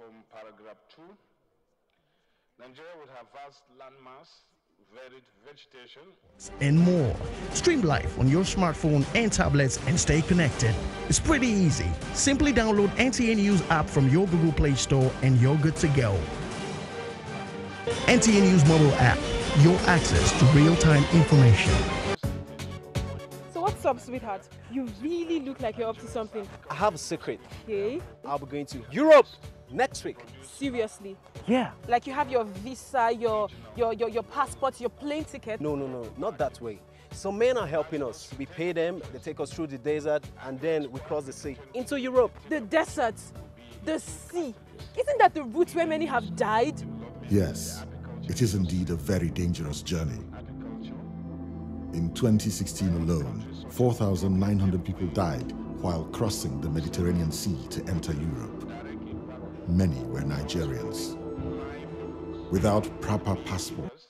from paragraph 2. Nigeria would have vast landmass, varied vegetation, and more. Stream live on your smartphone and tablets and stay connected. It's pretty easy. Simply download NTA News app from your Google Play Store and you're good to go. NTA News mobile app, your access to real-time information. So what's up, sweetheart? You really look like you're up to something. I have a secret. Okay. I'll be going to Europe next week. Seriously? Yeah. Like you have your visa, your passport, your plane ticket? No, not that way. Some men are helping us. We pay them, they take us through the desert, and then we cross the sea into Europe. The desert, the sea. Isn't that the route where many have died? Yes, it is indeed a very dangerous journey. In 2016 alone, 4,900 people died while crossing the Mediterranean Sea to enter Europe. Many were Nigerians. Without proper passports,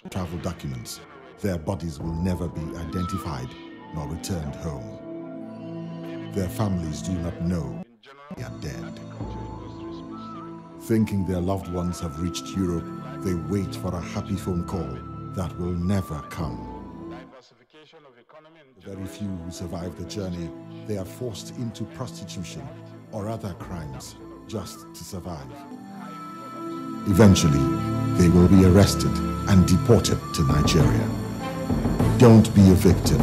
travel documents, their bodies will never be identified nor returned home. Their families do not know they are dead. Thinking their loved ones have reached Europe, they wait for a happy phone call that will never come. The very few who survive the journey, they are forced into prostitution or other crimes just to survive. Eventually, they will be arrested and deported to Nigeria. Don't be a victim.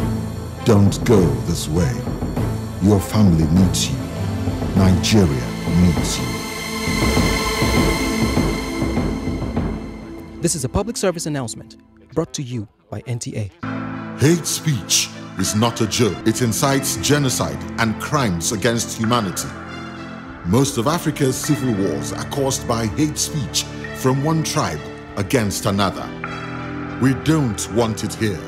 Don't go this way. Your family needs you. Nigeria needs you. This is a public service announcement brought to you by NTA. Hate speech is not a joke. It incites genocide and crimes against humanity. Most of Africa's civil wars are caused by hate speech from one tribe against another. We don't want it here.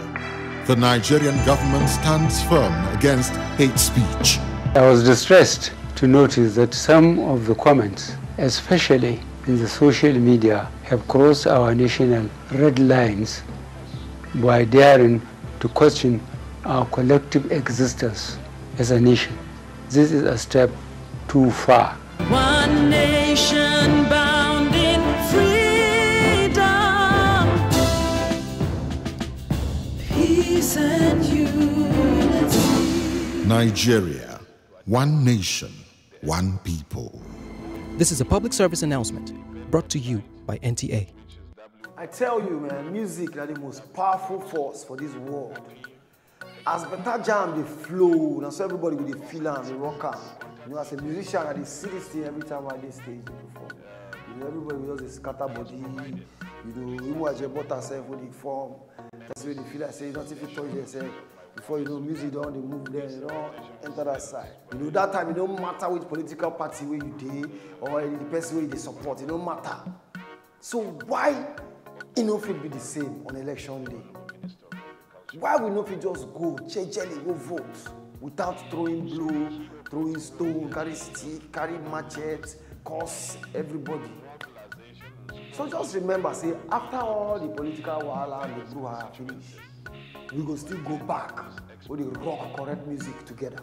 The Nigerian government stands firm against hate speech. I was distressed to notice that some of the comments, especially in the social media, have crossed our national red lines by daring to question our collective existence as a nation. This is a step too far. One nation bound in freedom, peace and unity. Nigeria, one nation, one people. This is a public service announcement brought to you by NTA. I tell you, man, music is the most powerful force for this world. As better jam, they flow, and so everybody will feel and they rock out. You know, as a musician, I see this thing every time I do stage perform. You know, everybody will just scatter body. You know, even as you bought yourself with the form, that's where they feel like say, not if you touch yourself. Before you know, music don't they move there, they don't enter that side. You know, that time it don't matter which political party where you did or the person where they support, it don't matter. So why it no fit be the same on election day? Why we no fit just go, jejely go vote without throwing blow, throwing stone, carry stick, carry machete, curse everybody? So just remember, say after all the political wahala and the brouhaha finish, we go still go back with the rock correct music together.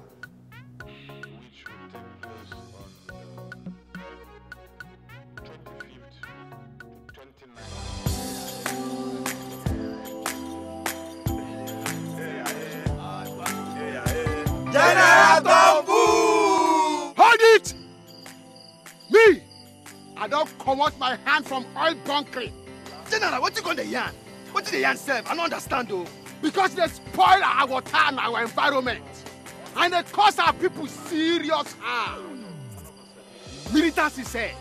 Hold it! Me! I don't come out my hand from oil bunkering. General, what you going to yarn? What did the yarn say? I don't understand though. Because they spoil our water and our environment. And they cause our people serious harm. Militants say,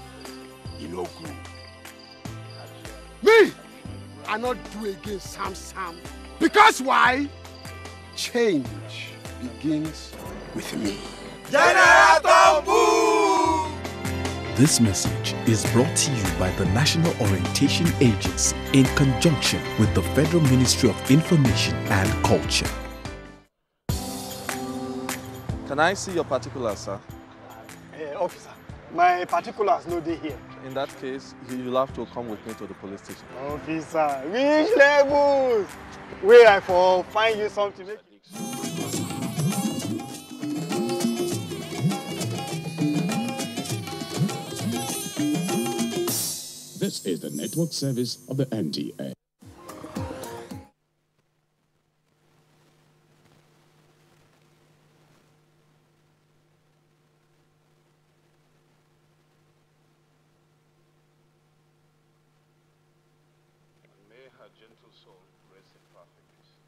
you know good. Me! I not do again Sam. Because why? Change begins with me. This message is brought to you by the National Orientation Agency in conjunction with the Federal Ministry of Information and Culture. Can I see your particulars, sir? Officer, my particulars no dey here. In that case, you'll have to come with me to the police station. Officer, which levels? Where I for find you something. This is the network service of the NTA. May her gentle soul rest in perfect peace.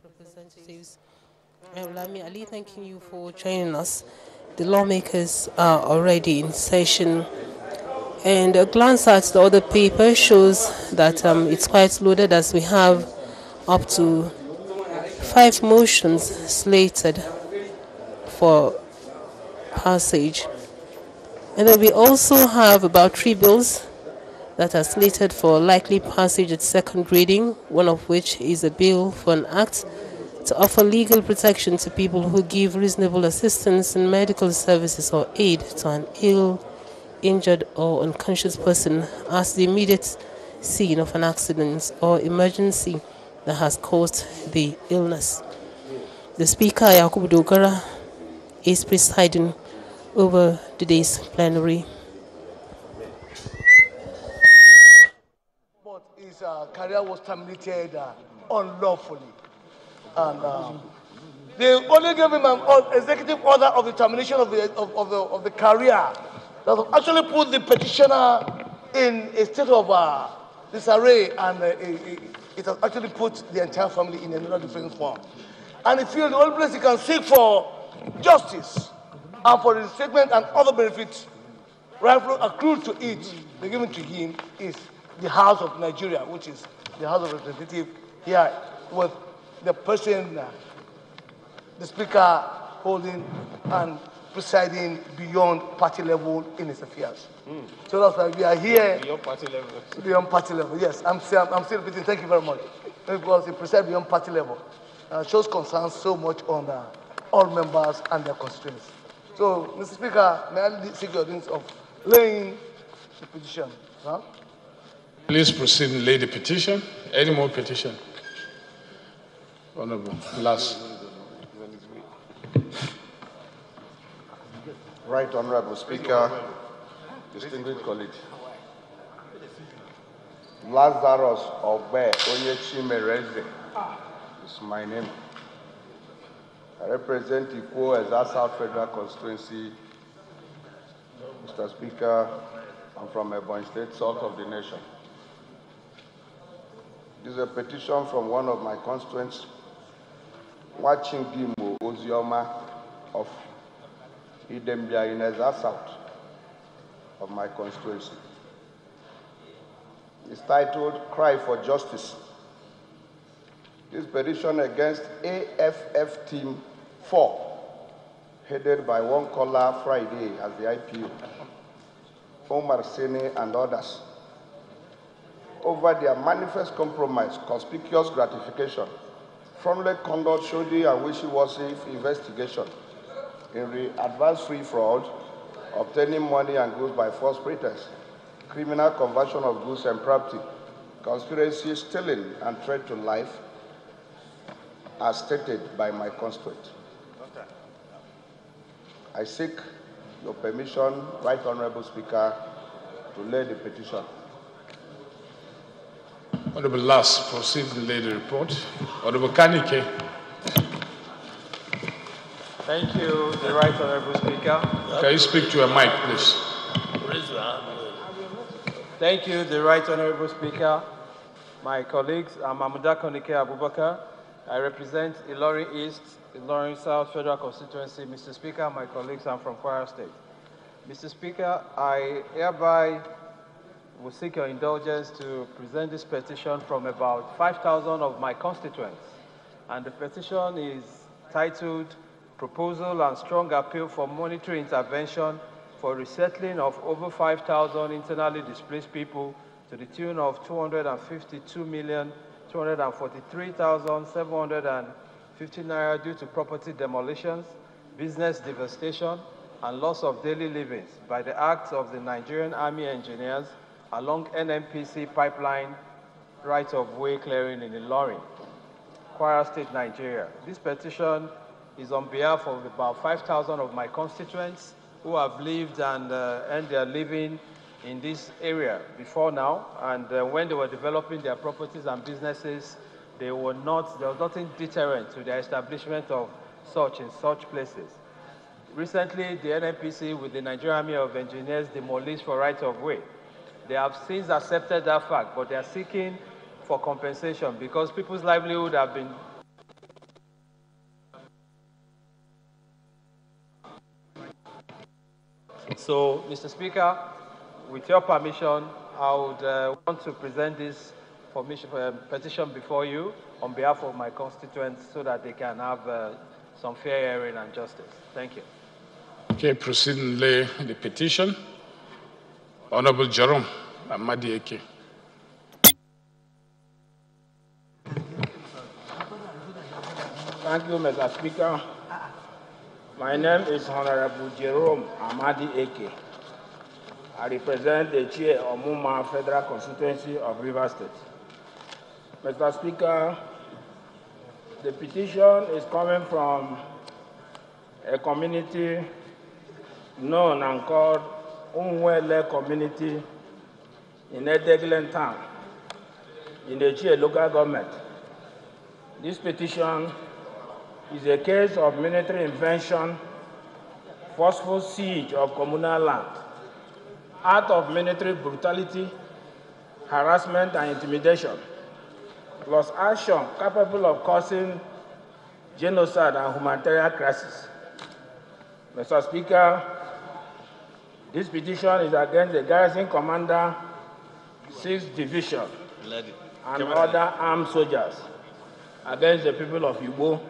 Representatives. Lami Ali, thanking you for joining us. The lawmakers are already in session, and a glance at the other paper shows that it's quite loaded, as we have up to 5 motions slated for passage. And then we also have about 3 bills that are slated for likely passage at second reading, one of which is a bill for an act to offer legal protection to people who give reasonable assistance in medical services or aid to an ill, injured or unconscious person at the immediate scene of an accident or emergency that has caused the illness. The Speaker, Yakubu Dogara, is presiding over today's plenary. But his career was terminated unlawfully. And they only gave him an executive order of the termination of the career that actually put the petitioner in a state of disarray, and it has actually put the entire family in another different form. And he feels the only place he can seek for justice and for the statement and other benefits rightfully accrued to it, be given to him, is the House of Nigeria, which is the House of Representatives here, with the person, the Speaker, holding and presiding beyond party level in his affairs. So that's why we are here. Beyond party level. Beyond party level, yes. I'm still repeating, thank you very much. Because he presides beyond party level. Shows concern so much on all members and their constituents. So, Mr. Speaker, may I seek your audience of laying the petition? Huh? Please proceed and lay the petition. Any more petition? Honorable, last. Right Honorable Speaker, distinguished colleagues. Lazarus Ogbe Onyechimereze is my name. I represent Ikwo Eza South Federal Constituency. Mr. Speaker, I'm from Ebonyi State, south of the nation. This is a petition from one of my constituents, Watching Gimbo Ozioma of Idembia in Eza South of my constituency. It's titled Cry for Justice. This petition against AFF Team 4, headed by one caller Friday as the IPO, Omar Sene and others, over their manifest compromise, conspicuous gratification, fraudulent conduct, shoddy and wishy-washy investigation in advanced free fraud, obtaining money and goods by false pretense, criminal conversion of goods and property, conspiracy, stealing, and threat to life, as stated by my constituent. I seek your permission, Right Honorable Speaker, to lay the petition. Honorable Last, proceed to lay the report. Honorable Kanike. Thank you, the Right Honorable Speaker. Can you speak to a mic, please? Thank you, the Right Honorable Speaker. My colleagues, I'm Amuda Konike Abubakar. I represent Ilorin East, Ilorin South Federal Constituency. Mr. Speaker, my colleagues, I'm from Kwara State. Mr. Speaker, I hereby will seek your indulgence to present this petition from about 5,000 of my constituents. And the petition is titled Proposal and Strong Appeal for Monetary Intervention for Resettling of Over 5,000 Internally Displaced People to the tune of 252,243,750 naira due to property demolitions, business devastation, and loss of daily livings by the acts of the Nigerian Army Engineers along NNPC pipeline right-of-way clearing in Ilorin, Kwara State, Nigeria. This petition is on behalf of about 5,000 of my constituents who have lived and earned their living in this area before now. And when they were developing their properties and businesses, there was nothing deterrent to the establishment of such in such places. Recently, the NNPC with the Nigerian Army of Engineers demolished for right of way. They have since accepted that fact, but they are seeking for compensation because people's livelihood have been So, Mr. Speaker, with your permission, I would want to present this petition before you on behalf of my constituents so that they can have some fair hearing and justice. Thank you. Okay, proceed and lay the petition. Honorable Jerome Amadi Eke. Thank you, Mr. Speaker. My name is Honorable Jerome Amadi Eke. I represent the chair of Muma Federal Constituency of Rivers State. Mr. Speaker, the petition is coming from a community known and called Unwele community in Edeglen town in the Chie local government. This petition is a case of military invention, forceful siege of communal land, act of military brutality, harassment and intimidation, plus action capable of causing genocide and humanitarian crisis. Mr. Speaker, this petition is against the Garrison Commander, 6th Division, and other armed soldiers against the people of Igbo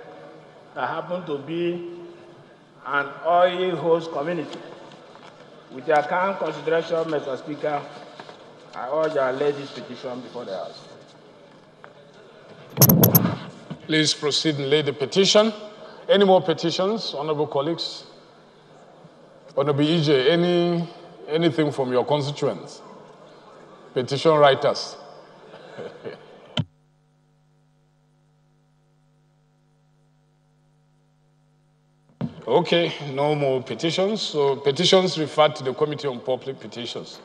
that happen to be an oil host community. With your kind consideration, Mr. Speaker, I urge I lay this petition before the House. Please proceed and lay the petition. Any more petitions, honorable colleagues? Honorable EJ, anything from your constituents? Petition writers. Okay, no more petitions. So petitions referred to the Committee on Public Petitions.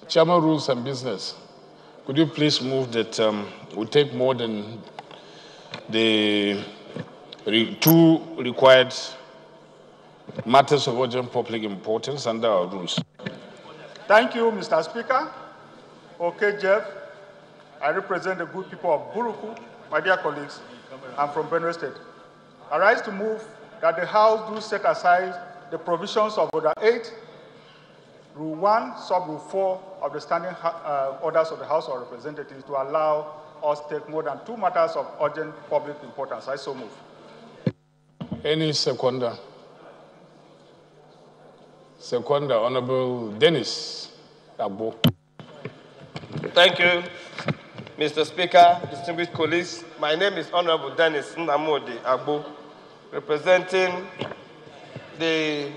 Chairman, Rules and Business. Could you please move that we take more than the two required matters of urgent public importance under our rules? Thank you, Mr. Speaker. Okay, Jeff. I represent the good people of Buruku, my dear colleagues. I'm from Benue State. I rise to move that the House do set aside the provisions of Order 8, Rule 1, Sub-Rule 4 of the Standing Orders of the House of Representatives to allow us to take more than two matters of urgent public importance. I so move. Any seconder? Seconder, Honorable Dennis Agbo. Thank you, Mr. Speaker, distinguished colleagues. My name is Honorable Dennis Ndamodi Agbo, representing the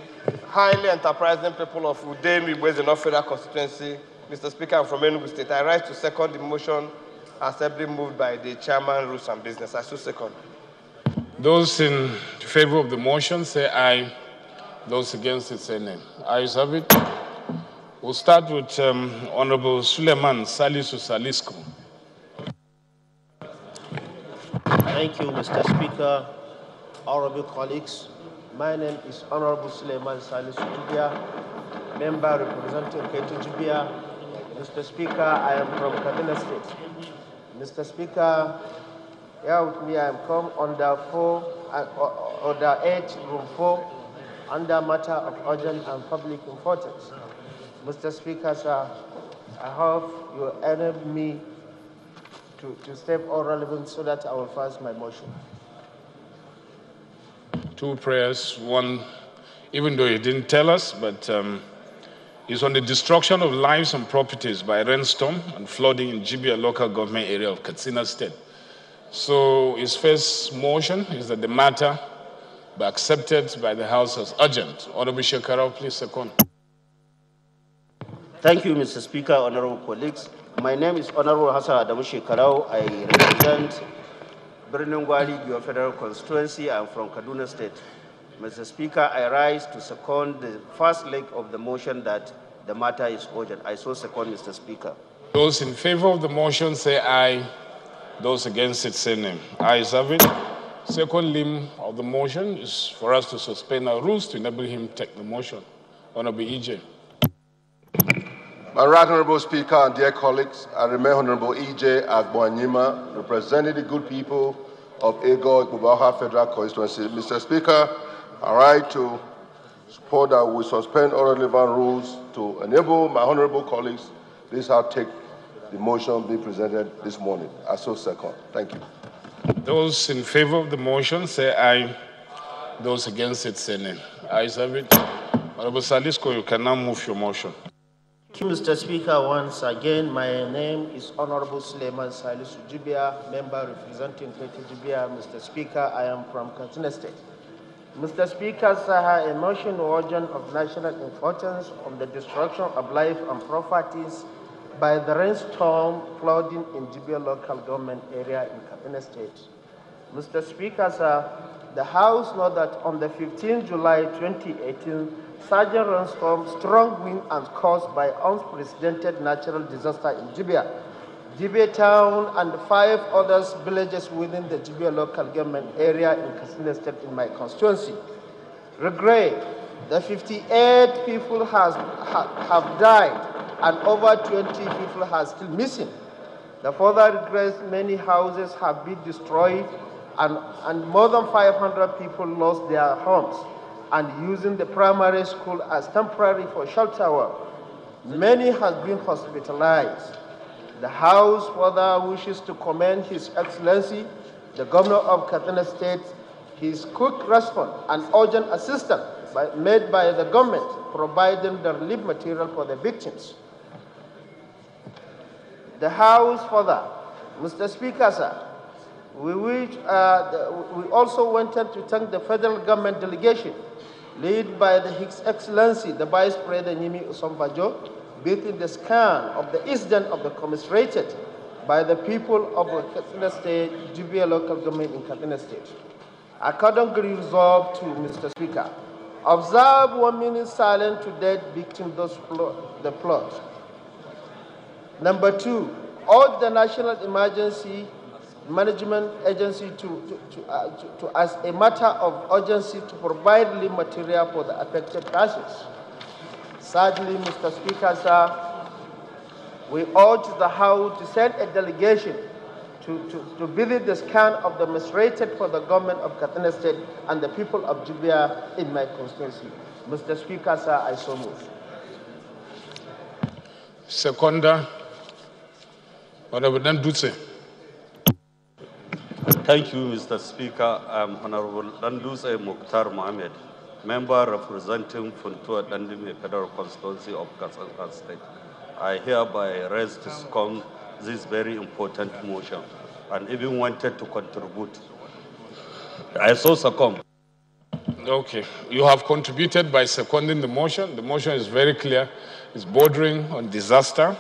highly enterprising people of Udemi, West Federal Constituency. Mr. Speaker, I'm from Enugu State. I rise to second the motion assembly moved by the Chairman, Rules and Business. I so second. Those in favor of the motion say aye. Those against it say nay. Ayes have it. We'll start with Honorable Suleiman Salisu Salisco. Thank you, Mr. Speaker. Honorable colleagues, my name is Honorable Suleiman Salisu Jubia, member representing Ketu Jubia. Mr. Speaker, I am from Kaduna State. Mr. Speaker, here with me, I am come under Order 8, Room 4, under matter of urgent and public importance. Mr. Speaker, sir, I hope you enable me to step all relevant so that I will pass my motion. Two prayers. One, even though he didn't tell us, but it's on the destruction of lives and properties by rainstorm and flooding in Jibia local government area of Katsina State. So his first motion is that the matter be accepted by the House as urgent. Honorable Shekarau, please second. Thank you, Mr. Speaker, honorable colleagues. My name is Honorable Hassan Adamu Shekarau. I represent Birnungwari, your federal constituency. I'm from Kaduna State. Mr. Speaker, I rise to second the first leg of the motion that the matter is urgent. I so second, Mr. Speaker. Those in favor of the motion say aye. Those against it say nay. Ayes have it. Second limb of the motion is for us to suspend our rules to enable him to take the motion. Honorable EJ. My right honorable Speaker and dear colleagues, I remain Honorable EJ Agboanyima, representing the good people of Ego Bubaha Federal Constituency. Mr. Speaker, I rise to support that we suspend all relevant rules to enable my honorable colleagues this House take the motion being presented this morning. I so second. Thank you. Those in favor of the motion say aye. Those against it say nay. Ayes have it. Honorable Salisco, you can now move your motion. Thank you, Mr. Speaker. Once again, my name is Honorable Suleiman Salisu Jibia, member representing Keti Jibia. Mr. Speaker, I am from Katsina State. Mr. Speaker, sir, a motion urgent of national importance on the destruction of life and properties by the rainstorm flooding in Jibia local government area in Katsina State. Mr. Speaker, sir, the House knows that on the 15th July 2018, Sergeant rainstorm, strong wind, and caused by unprecedented natural disaster in Jibia, Jibia town, and 5 other villages within the Jibia local government area in Katsina State in my constituency. Regret, the 58 people have died and over 20 people are still missing. The further regrets, many houses have been destroyed and more than 500 people lost their homes and using the primary school as temporary for shelter. Many have been hospitalized. The House further wishes to commend His Excellency, the Governor of Katsina State, his quick response and urgent assistance made by the government, providing the relief material for the victims. The House further, Mr. Speaker, sir, we also wanted to thank the federal government delegation led by His Excellency, the Vice President Yemi Osinbajo, beating the scan of the incident of the commiserated by the people of Katsina State, Jibia local government in Katsina State. Accordingly resolved to Mr. Speaker, observe 1 minute silence to dead victims of the flood. Number 2, urge the National Emergency Management Agency to as a matter of urgency, to provide relief material for the affected persons. Thirdly, Mr. Speaker, sir, we urge the House to send a delegation to visit the scan of the commiserated for the government of Katsina State and the people of Jibia in my constituency. Mr. Speaker, sir, I so move. Seconder, Honorable Dandutse. Thank you, Mr. Speaker. I'm Honorable Dandutse Mukhtar Mohammed, member representing Funtua Dandime Federal Constituency of Katsina State. I hereby raise to second this very important motion and even wanted to contribute. I so second. Okay, you have contributed by seconding the motion. The motion is very clear. It's bordering on disaster.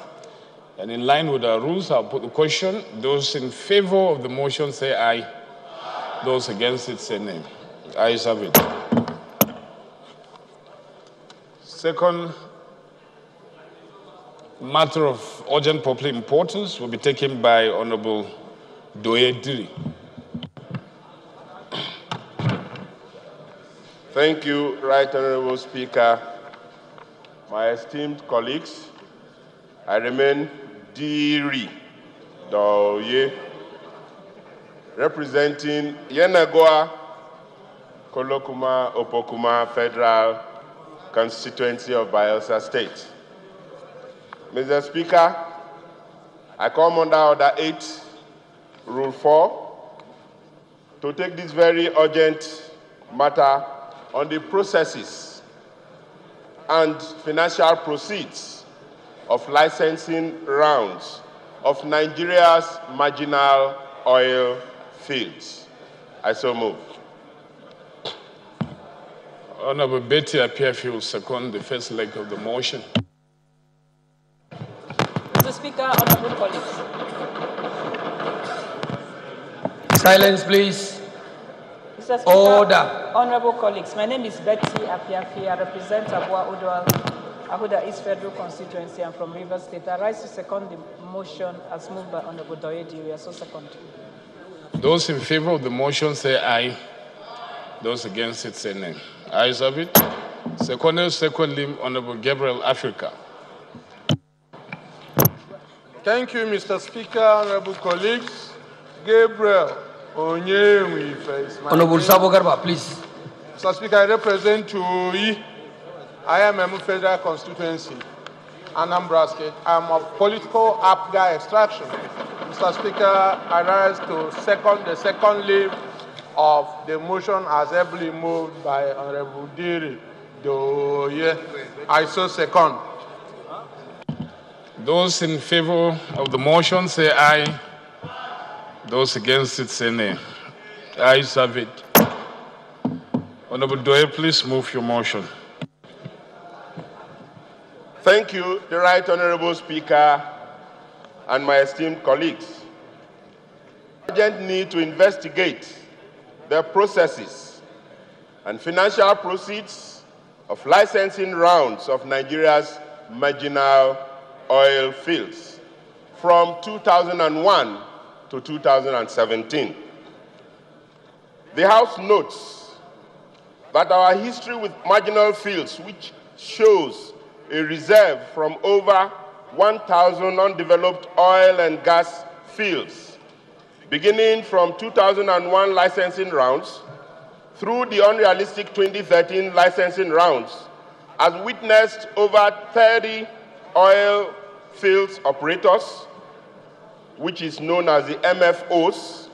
And in line with our rules, I'll put the question. Those in favor of the motion say aye. Those against it say nay. Ayes have it. Second matter of urgent public importance will be taken by Honorable Doye Diri. Thank you, Right Honorable Speaker. My esteemed colleagues, I remain Diri Doye, representing Yenagoa, Kolokuma, Opokuma Federal Constituency of Bayelsa State. Mr. Speaker, I come under Order 8, Rule 4, to take this very urgent matter on the processes and financial proceeds of licensing rounds of Nigeria's marginal oil fields. I so move. Honorable Betty Appiah will second the first leg of the motion. Mr. Speaker, honorable colleagues. Silence, please. Mr. Speaker, Order. Honorable colleagues, my name is Betty Apiafi. I represent Abua Udwal, Ahuda East Federal Constituency. I'm from Rivers State. I rise to second the motion as moved by Honorable Doyedi. We are so second. Those in favor of the motion say aye. Those against it say nay. Ayes have it. Secondly, Honorable Gabriel Africa. Thank you, Mr. Speaker, honorable colleagues. Gabriel Onyewi face. Honorable Sabo Garba, please. Mr. Speaker, I represent Tui. I am a federal constituency, Anambra State. I am of political APGA extraction. Mr. Speaker, I rise to second the second leave of the motion as ably moved by Honorable Diri Doye. I so second. Those in favor of the motion say aye. Those against it say nay. Ayes have it. Honorable Doye, please move your motion. Thank you, the Right Honorable Speaker and my esteemed colleagues. Urgent need to investigate the processes and financial proceeds of licensing rounds of Nigeria's marginal oil fields from 2001 to 2017. The House notes that our history with marginal fields, which shows a reserve from over 1,000 undeveloped oil and gas fields, beginning from 2001 licensing rounds through the unrealistic 2013 licensing rounds, has witnessed over 30 oil fields operators, which is known as the MFOs,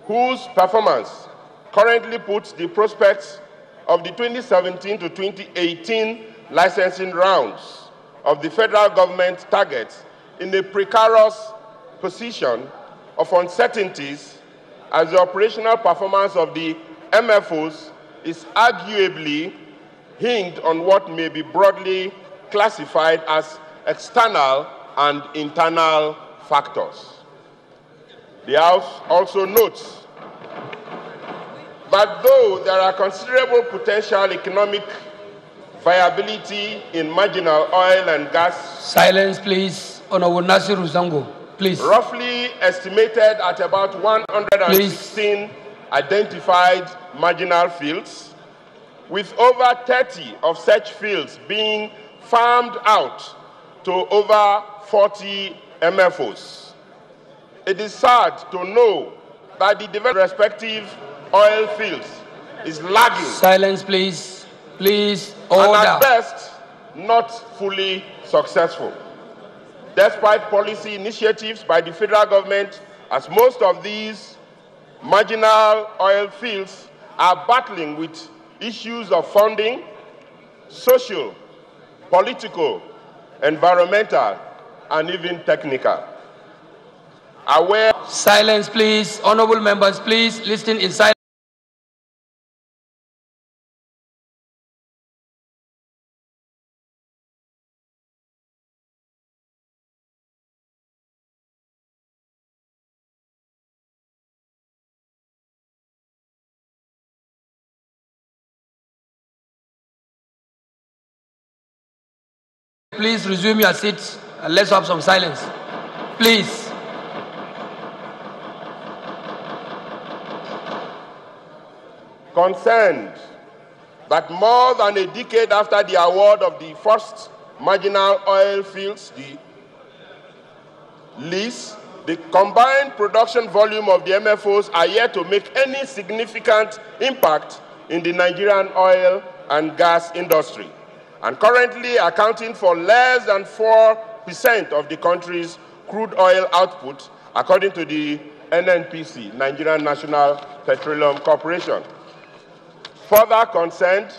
whose performance currently puts the prospects of the 2017 to 2018 licensing rounds of the federal government targets in a precarious position of uncertainties, as the operational performance of the MFOs is arguably hinged on what may be broadly classified as external and internal factors. The House also notes that though there are considerable potential economic viability in marginal oil and gas. Silence, please. Honorable Nasiru Zango, please. Roughly estimated at about 116 identified marginal fields, with over 30 of such fields being farmed out to over 40 MFOs. It is sad to know that the development of respective oil fields is lagging. Silence, please. Please, order. And at best, not fully successful. Despite policy initiatives by the federal government, as most of these marginal oil fields are battling with issues of funding, social, political, environmental, and even technical. Silence, please. Honorable members, please listen in silence. Please resume your seats and let's have some silence. Please. Concerned that more than a decade after the award of the first marginal oil fields, the lease, the combined production volume of the MFOs are yet to make any significant impact in the Nigerian oil and gas industry, and currently accounting for less than 4% of the country's crude oil output, according to the NNPC, Nigerian National Petroleum Corporation. Further concerned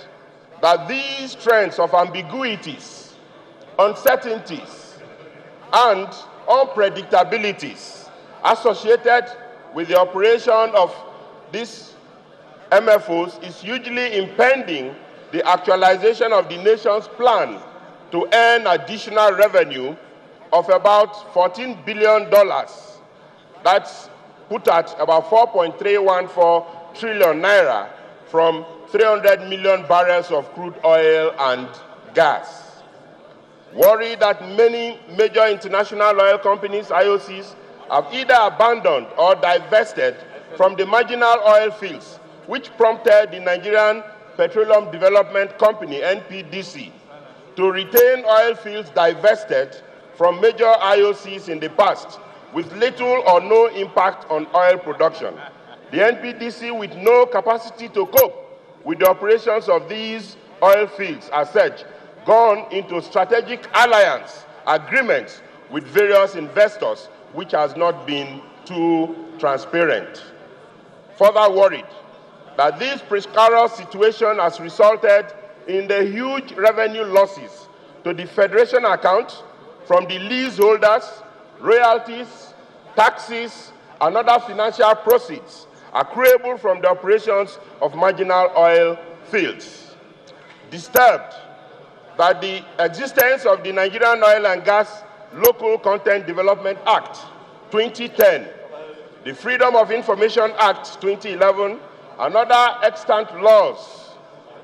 that these trends of ambiguities, uncertainties, and unpredictabilities associated with the operation of these MFOs is hugely impeding the actualization of the nation's plan to earn additional revenue of about $14 billion. That's put at about 4.314 trillion naira from 300 million barrels of crude oil and gas. Worry that many major international oil companies, IOCs, have either abandoned or divested from the marginal oil fields, which prompted the Nigerian Petroleum Development Company, NPDC, to retain oil fields divested from major IOCs in the past, with little or no impact on oil production. The NPDC, with no capacity to cope with the operations of these oil fields, as such, gone into strategic alliance agreements with various investors, which has not been too transparent. Further worried that this precarious situation has resulted in the huge revenue losses to the Federation account from the leaseholders, royalties, taxes, and other financial proceeds accruable from the operations of marginal oil fields. Disturbed by the existence of the Nigerian Oil and Gas Local Content Development Act 2010, the Freedom of Information Act 2011, and other extant laws,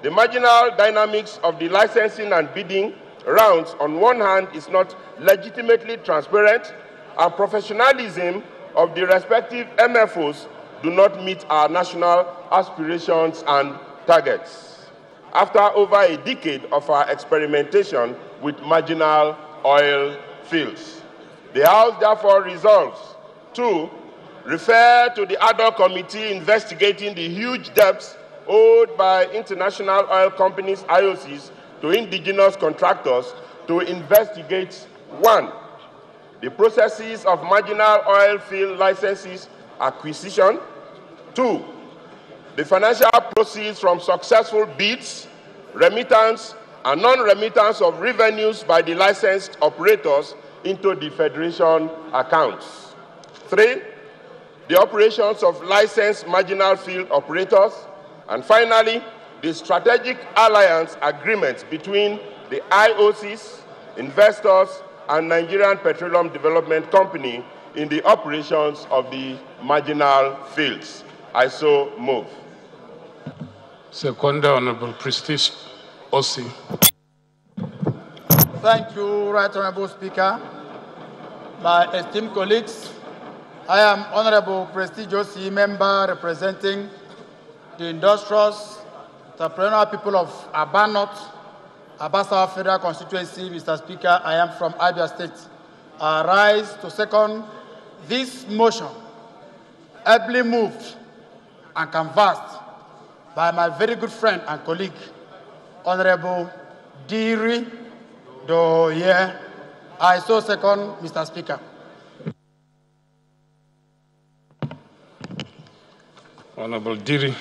the marginal dynamics of the licensing and bidding rounds on one hand is not legitimately transparent, and professionalism of the respective MFOs do not meet our national aspirations and targets. After over a decade of our experimentation with marginal oil fields, the House therefore resolves to refer to the ad hoc committee investigating the huge debts owed by international oil companies, IOCs, to indigenous contractors to investigate 1. The processes of marginal oil field licenses acquisition. 2. The financial proceeds from successful bids, remittance, and non-remittance of revenues by the licensed operators into the Federation accounts. 3. The operations of licensed marginal field operators. And finally, the strategic alliance agreements between the IOCs, investors, and Nigerian Petroleum Development Company in the operations of the marginal fields. I so move. Second, Honorable Prestige Osei. Thank you, Right Honorable Speaker. My esteemed colleagues, I am Honorable Prestige Osei, member representing the industrious, entrepreneurial people of Aba North, Aba South Federal Constituency. Mr. Speaker, I am from Abia State. I rise to second this motion, ably moved and canvassed by my very good friend and colleague, Honorable Diri Doye. I so second, Mr. Speaker. Honorable Diri,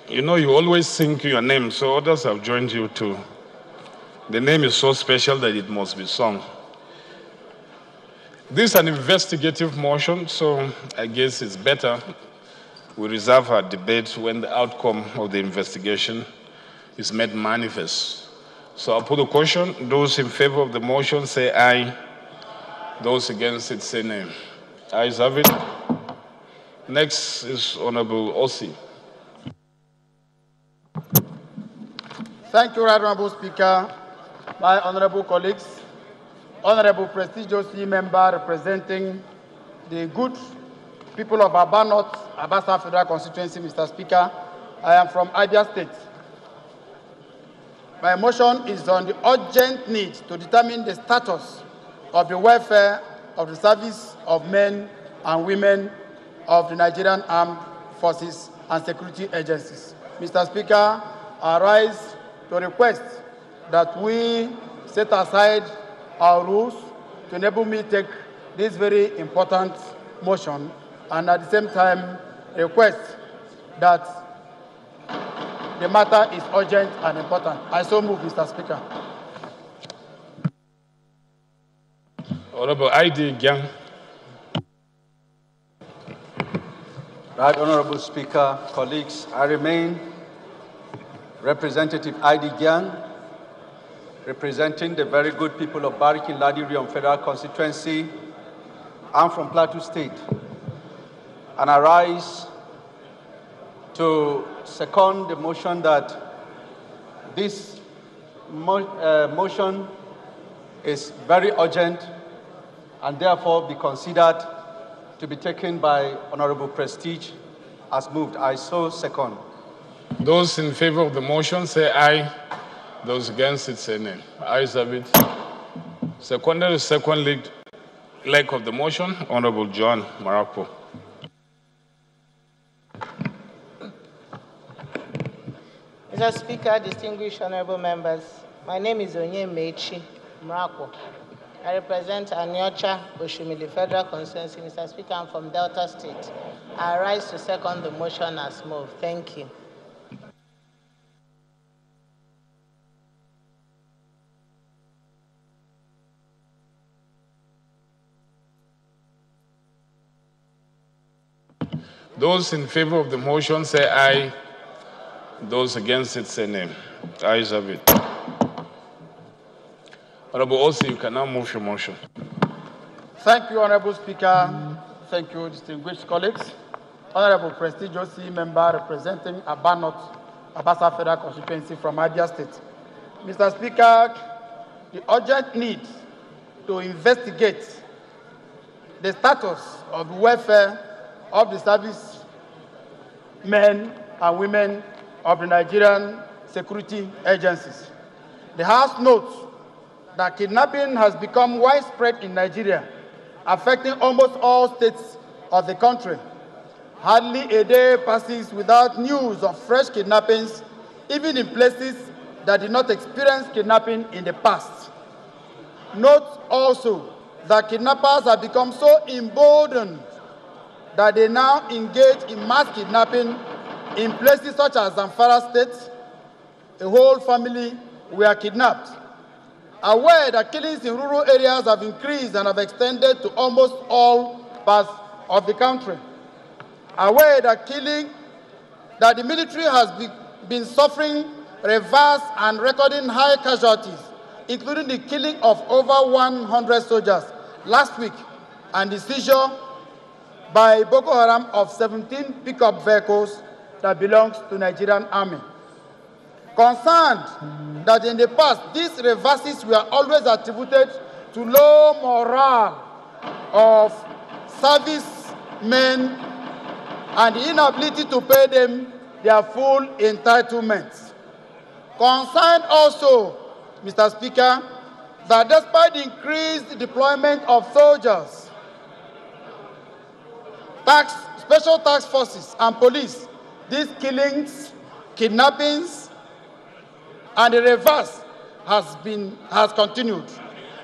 you know you always sing your name, so others have joined you too. The name is so special that it must be sung. This is an investigative motion, so I guess it's better we reserve our debate when the outcome of the investigation is made manifest. So I'll put a question. Those in favor of the motion say aye. Those against it say nay. Ayes have it. Next is Honorable Osei. Thank you, Right Honorable Speaker. My honorable colleagues, Honorable Prestige Osei, member representing the good people of Aba North, Aba South Federal Constituency, Mr. Speaker. I am from Abia State. My motion is on the urgent need to determine the status of the welfare of the service of men and women of the Nigerian Armed Forces and Security Agencies. Mr. Speaker, I rise to request that we set aside our rules to enable me to take this very important motion, and at the same time request that the matter is urgent and important. I so move, Mr. Speaker. Honorable I.D. Gyang. Right Honorable Speaker, colleagues, I remain Representative I.D. Gyang, representing the very good people of Barikin Ladiri on Federal Constituency. I'm from Plateau State. and I rise to second the motion that this motion is very urgent and therefore be considered to be taken by Honorable Prestige as moved. I so second. Those in favor of the motion say aye. Those against it say nay. Ayes have it. Seconded the second leg of the motion, Honorable John Marapo. Mr. Speaker, distinguished honorable members, my name is Onye Mechi Marapo. I represent Aniocha Oshimili Federal Constituency. Mr. Speaker, I'm from Delta State. I rise to second the motion as moved. Thank you. Those in favor of the motion say aye. Those against it say nay. Ayes have it. Honorable Osi, you can now move your motion. Thank you, Honorable Speaker. Thank you, distinguished colleagues. Honorable Prestige OC member representing Aba North, Abasa Federal Constituency from Abia State. Mr. Speaker, the urgent need to investigate the status of the welfare of the service men and women of the Nigerian security agencies. The House notes that kidnapping has become widespread in Nigeria, affecting almost all states of the country. Hardly a day passes without news of fresh kidnappings, even in places that did not experience kidnapping in the past. Note also that kidnappers have become so emboldened that they now engage in mass kidnapping in places such as Zamfara State. A whole family were kidnapped. Aware that killings in rural areas have increased and have extended to almost all parts of the country. Aware that the military has been suffering reverse and recording high casualties, including the killing of over 100 soldiers last week and the seizure by Boko Haram of 17 pickup vehicles that belongs to Nigerian Army. Concerned that in the past, these reverses were always attributed to low morale of servicemen and the inability to pay them their full entitlements. Concerned also, Mr. Speaker, that despite the increased deployment of soldiers, special task forces and police, these killings, kidnappings, and the reverse has continued.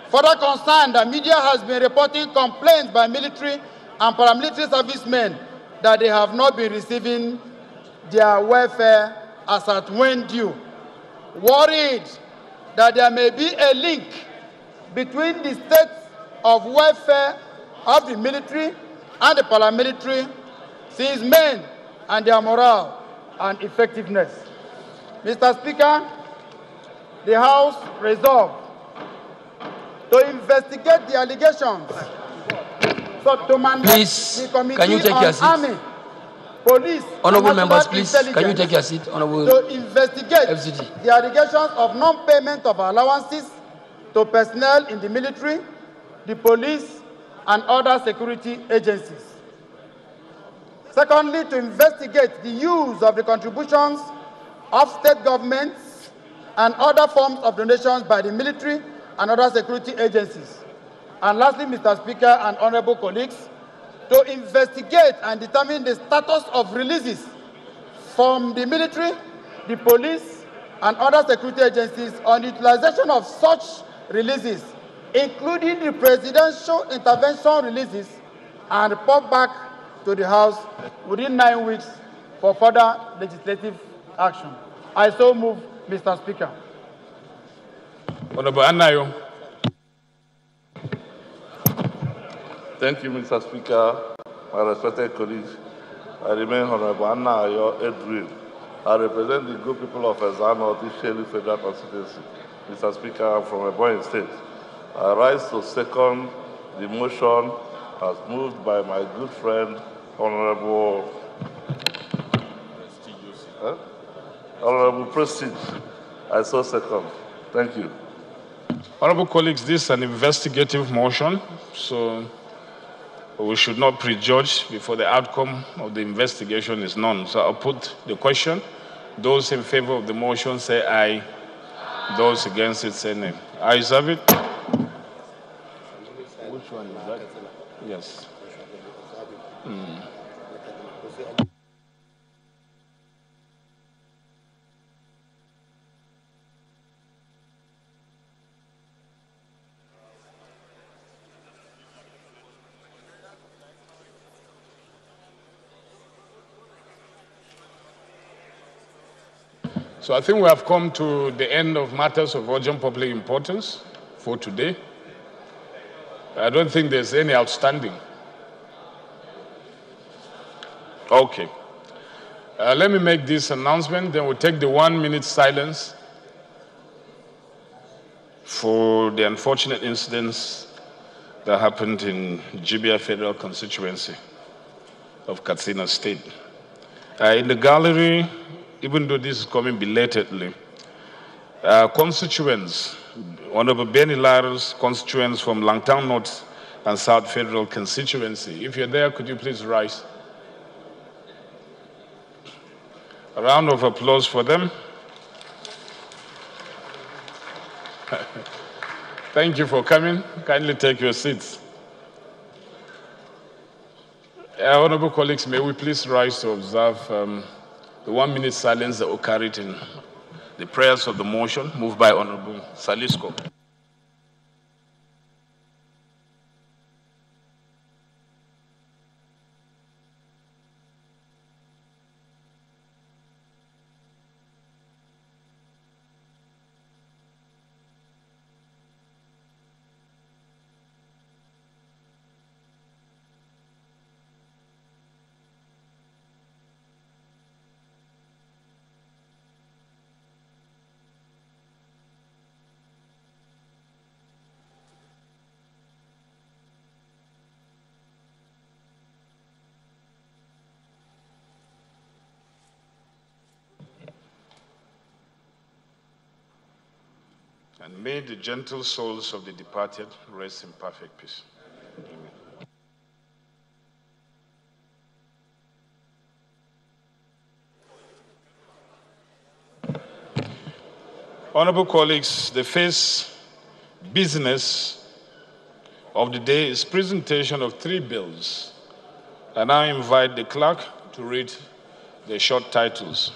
Further concerned, the media has been reporting complaints by military and paramilitary servicemen that they have not been receiving their welfare as at when due. Worried that there may be a link between the state of welfare of the military and the paramilitary, since men and their morale and effectiveness. Mr. Speaker, the House resolved to investigate the allegations, so to mandate the Committee on Army, Police, Honorable and members, National please, Intelligence can you take your seat? Honorable to investigate FCT. the allegations of non-payment of allowances to personnel in the military, the police, and other security agencies. Secondly, to investigate the use of the contributions of state governments and other forms of donations by the military and other security agencies. And lastly, Mr. Speaker and honorable colleagues, to investigate and determine the status of releases from the military, the police, and other security agencies on the utilization of such releases, including the presidential intervention releases, and report back to the House within 9 weeks for further legislative action. I so move, Mr. Speaker. Honorable Anayo. Thank you, Mr. Speaker. My respected colleagues, I remain Honorable Anayo Edwin. I represent the good people of Ezano, Isheli Federal Constituency. Mr. Speaker, I'm from Ebonyi State. I rise to second the motion as moved by my good friend, Honorable Honorable Prestige. I saw second. Thank you. Honorable colleagues, this is an investigative motion, so we should not prejudge before the outcome of the investigation is known. So I'll put the question. Those in favor of the motion say aye. Those against it say nay. Ayes have it. Which one is that? Yes. So I think we have come to the end of matters of urgent public importance for today. I don't think there's any outstanding. Okay. Let me make this announcement, then we'll take the 1 minute silence for the unfortunate incidents that happened in Jibia Federal Constituency of Katsina State. In the gallery, even though this is coming belatedly, constituents, Honorable Benny Lara's constituents from Langtown North and South Federal Constituency. If you're there, could you please rise? A round of applause for them. Thank you for coming. Kindly take your seats. Honorable colleagues, may we please rise to observe the 1 minute silence that will carry it in the prayers of the motion moved by Honorable Salisco. And may the gentle souls of the departed rest in perfect peace. Amen. Honorable colleagues, the first business of the day is presentation of 3 bills. I now invite the clerk to read the short titles.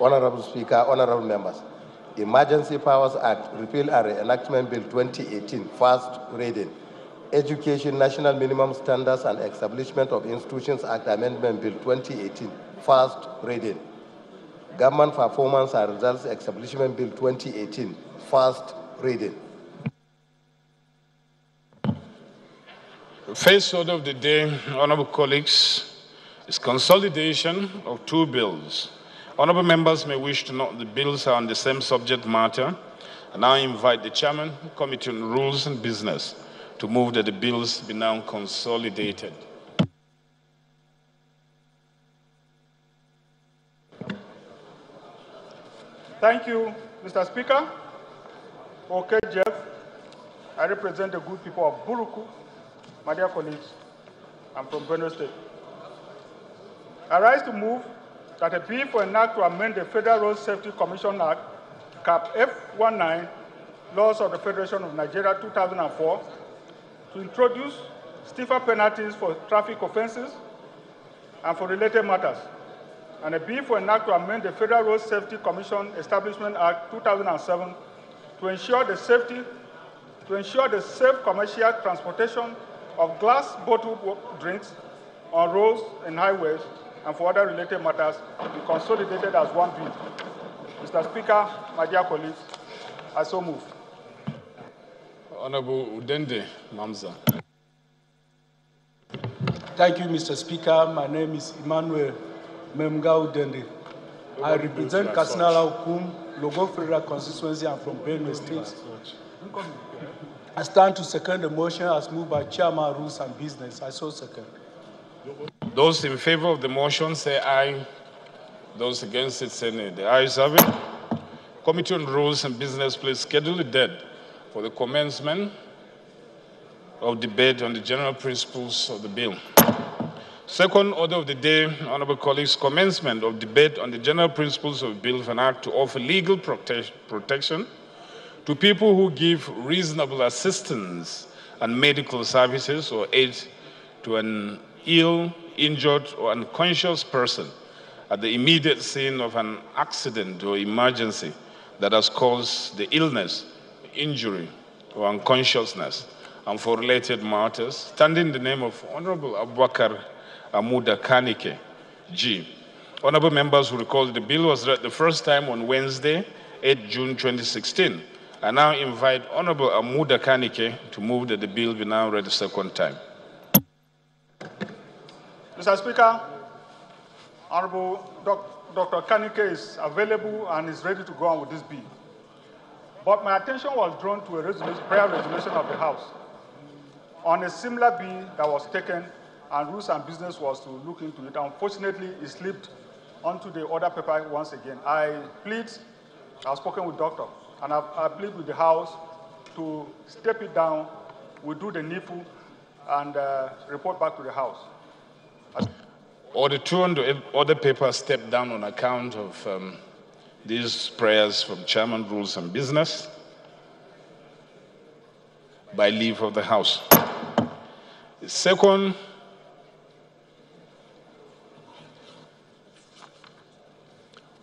Honorable Speaker, honorable members, Emergency Powers Act, Repeal and Reenactment Bill 2018, first reading. Education National Minimum Standards and Establishment of Institutions Act Amendment Bill 2018, first reading. Government Performance and Results Establishment Bill 2018, first reading. The first order of the day, honorable colleagues, is consolidation of 2 bills. Honorable members may wish to note the bills are on the same subject matter. I now invite the Chairman, Committee on Rules and Business, to move that the bills be now consolidated. Thank you, Mr. Speaker. Okay, Jeff. I represent the good people of Buruku, my dear colleagues. I'm from Benue State. I rise to move that a bill for an act to amend the Federal Road Safety Commission Act, Cap F19, Laws of the Federation of Nigeria 2004, to introduce stiffer penalties for traffic offenses and for related matters, and a bill for an act to amend the Federal Road Safety Commission Establishment Act 2007 to ensure the safe commercial transportation of glass bottled drinks on roads and highways, and for other related matters, be consolidated as one bill. Mr. Speaker, my dear colleagues, I so move. Honorable Udende Mamza. Thank you, Mr. Speaker. My name is Emmanuel Memga Udende. I represent Katsina Hukum, Logo Federal Constituency. I'm from Benue State. I stand to second the motion as moved by Chairman Rules and Business. I so second. Those in favor of the motion say aye. Those against it say nay. The ayes have it. Committee on Rules and Business, please schedule a date for the commencement of debate on the general principles of the bill. Second order of the day, honorable colleagues, commencement of debate on the general principles of the bill of an act to offer legal protection to people who give reasonable assistance and medical services or aid to an ill, injured, or unconscious person at the immediate scene of an accident or emergency that has caused the illness, injury, or unconsciousness, and for related matters, standing in the name of Honorable Abubakar Amuda Kanike, G. Honorable members will recall that the bill was read the first time on Wednesday, 8 June 2016. I now invite Honorable Amuda Kanike to move that the bill be now read the second time. Mr. Speaker, Honorable Dr. Kanike is available and is ready to go on with this bill. But my attention was drawn to a prior resolution of the House on a similar bill that was taken, and Rules and Business was to look into it. Unfortunately, it slipped onto the order paper once again. I've spoken with Doctor, and I plead with the House to step it down. We do the needful and report back to the House. Order 2 on the order paper stepped down on account of these prayers from Chairman Rules and Business by leave of the House. The second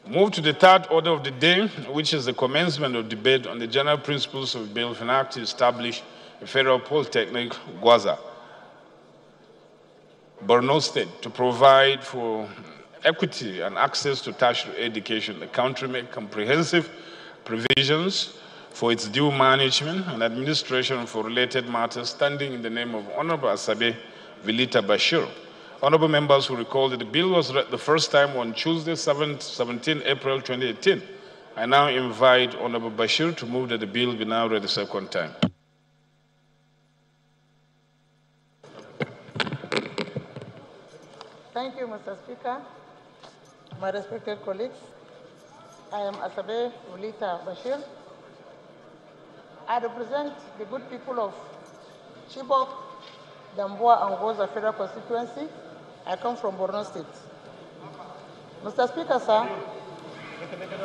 move to the third order of the day, which is the commencement of debate on the general principles of the bill of an act to establish a federal polytechnic, Gwaza, Borno State, to provide for equity and access to tertiary education. The country made comprehensive provisions for its due management and administration for related matters, standing in the name of Honorable Asabe Vilita Bashir. Honorable members will recall that the bill was read the first time on Tuesday, 17 April 2018. I now invite Honorable Bashir to move that the bill be now read the second time. Thank you, Mr. Speaker. My respected colleagues, I am Asabe Ulita Bashir. I represent the good people of Chibok, Damboa, and Goza Federal Constituency. I come from Borno State. Mr. Speaker, sir,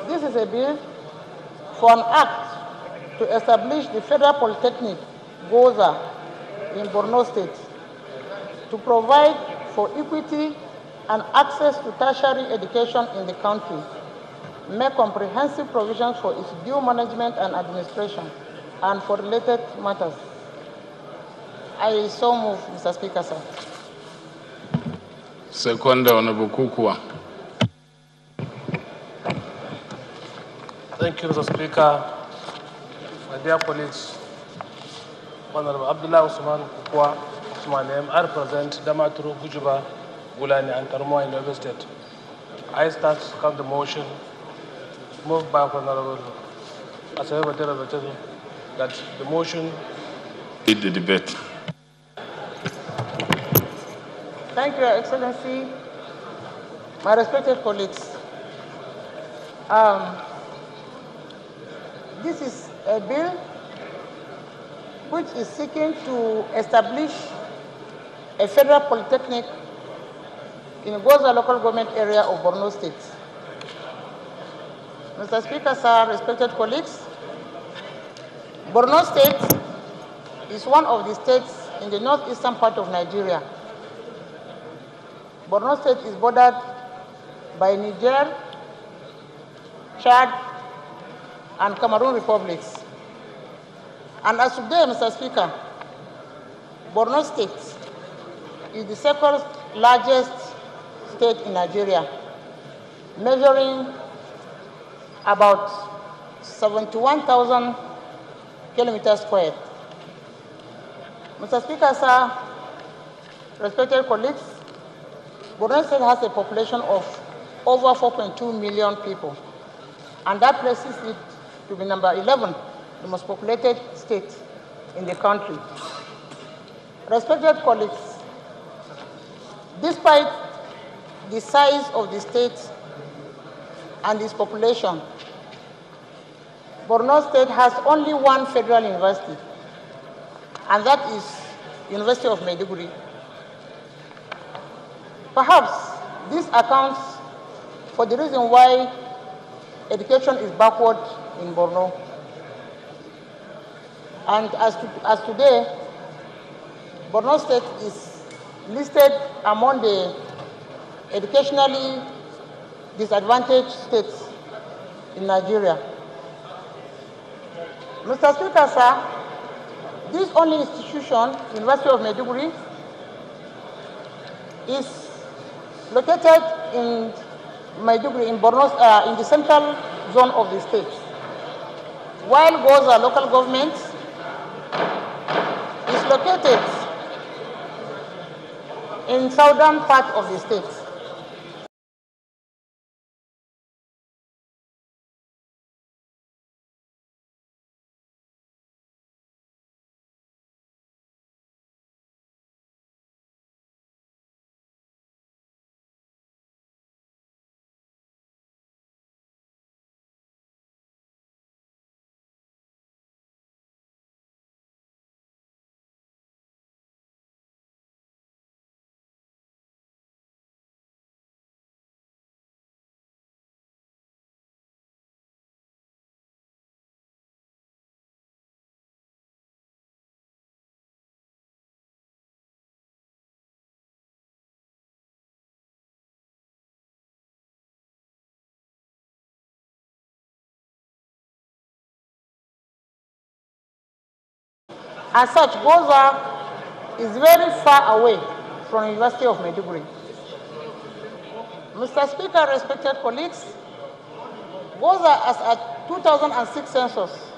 this is a bill for an act to establish the Federal Polytechnic, Goza, in Borno State, to provide for equity and access to tertiary education in the country, make comprehensive provisions for its due management and administration, and for related matters. I so move, Mr. Speaker, sir. Second, Honorable Kukua. Thank you, Mr. Speaker. My dear colleagues, Honorable Abdullah Usman Kukua is my name. I represent Damaturu, Gujuba, Gulani, and Karmoa in Yobe State. I stand to second the motion moved by Honorable Asabe that the motion lead the debate. Thank you, Your Excellency. My respected colleagues, this is a bill which is seeking to establish a federal polytechnic in Goza local government area of Borno State. Mr. Speaker, sir, respected colleagues, Borno State is one of the states in the northeastern part of Nigeria. Borno State is bordered by Niger, Chad, and Cameroon republics. And as today, Mr. Speaker, Borno State is the second largest state in Nigeria, measuring about 71,000 kilometers squared. Mr. Speaker, sir, respected colleagues, Borno State has a population of over 4.2 million people, and that places it to be number 11 the most populated state in the country. Respected colleagues, despite the size of the state and its population, Borno State has only one federal university, and that is University of Maiduguri. Perhaps this accounts for the reason why education is backward in Borno. And as today, Borno State is listed among the educationally disadvantaged states in Nigeria. Mr. Speaker, sir, this only institution, University of Maiduguri, is located in Maiduguri, in Borno, in the central zone of the state, while Goza local government is located in southern part of the state. As such, Goza is very far away from the University of Maiduguri. Mr. Speaker, respected colleagues, Goza, as at 2006 census,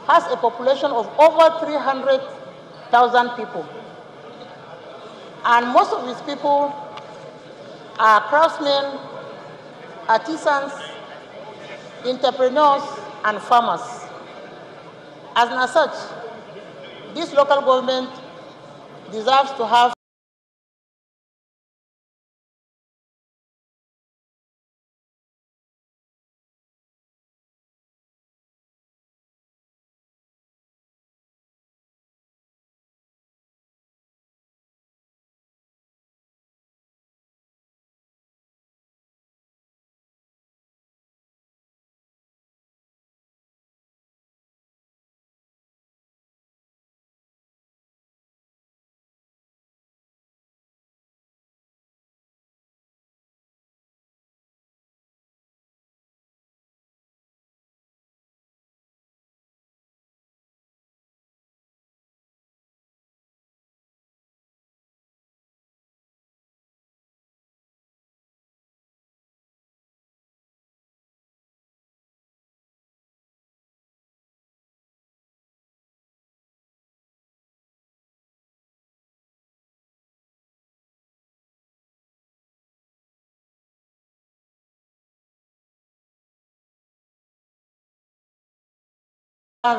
has a population of over 300,000 people. And most of these people are craftsmen, artisans, entrepreneurs, and farmers. As such, this local government deserves to have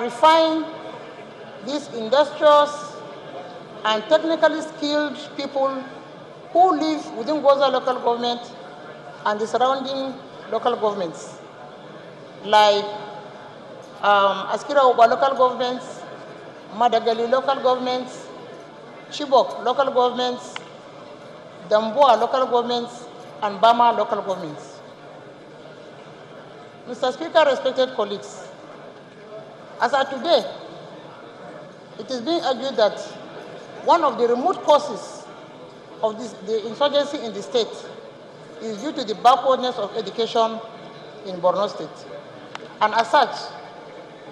refine these industrious and technically skilled people who live within Goza local government and the surrounding local governments, like Askira Uba local governments, Madagali local governments, Chibok local governments, Damboa local governments, and Bama local governments. Mr. Speaker, respected colleagues, as of today, it is being argued that one of the remote causes of the insurgency in the state is due to the backwardness of education in Borno State. And as such,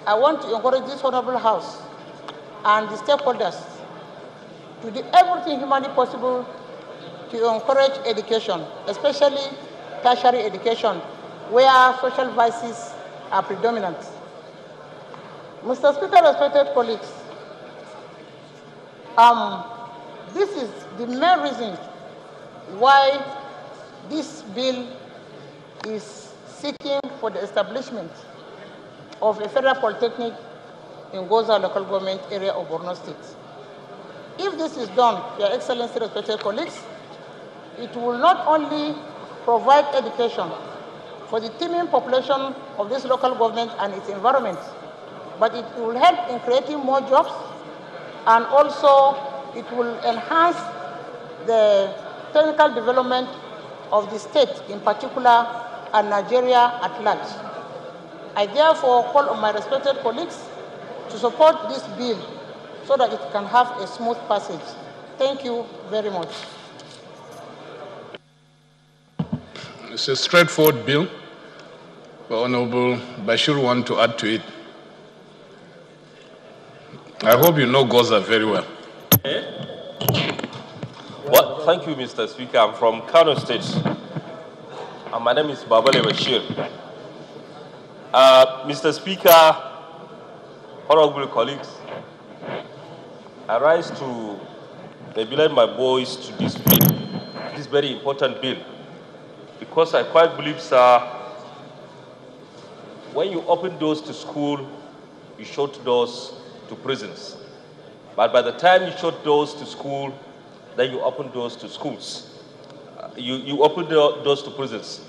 I want to encourage this Honorable House and the stakeholders to do everything humanly possible to encourage education, especially tertiary education, where social vices are predominant. Mr. Speaker, respected colleagues, this is the main reason why this bill is seeking for the establishment of a federal polytechnic in Goza local government area of Borno State. If this is done, Your Excellency, respected colleagues, it will not only provide education for the teeming population of this local government and its environment, but it will help in creating more jobs, and also it will enhance the technical development of the state in particular and Nigeria at large. I therefore call on my respected colleagues to support this bill so that it can have a smooth passage. Thank you very much. It's a straightforward bill, but Honorable Bashir wants to add to it. I hope you know Goza very well. Well, thank you, Mr. Speaker. I'm from Kano State, and my name is Babale Bashir. Mr. Speaker, honorable colleagues, I rise to mobilize my voice to this bill, this very important bill, because I quite believe, sir, when you open doors to school, you shut doors to prisons. But by the time you shut doors to school, then you open doors to schools. You open the doors to prisons.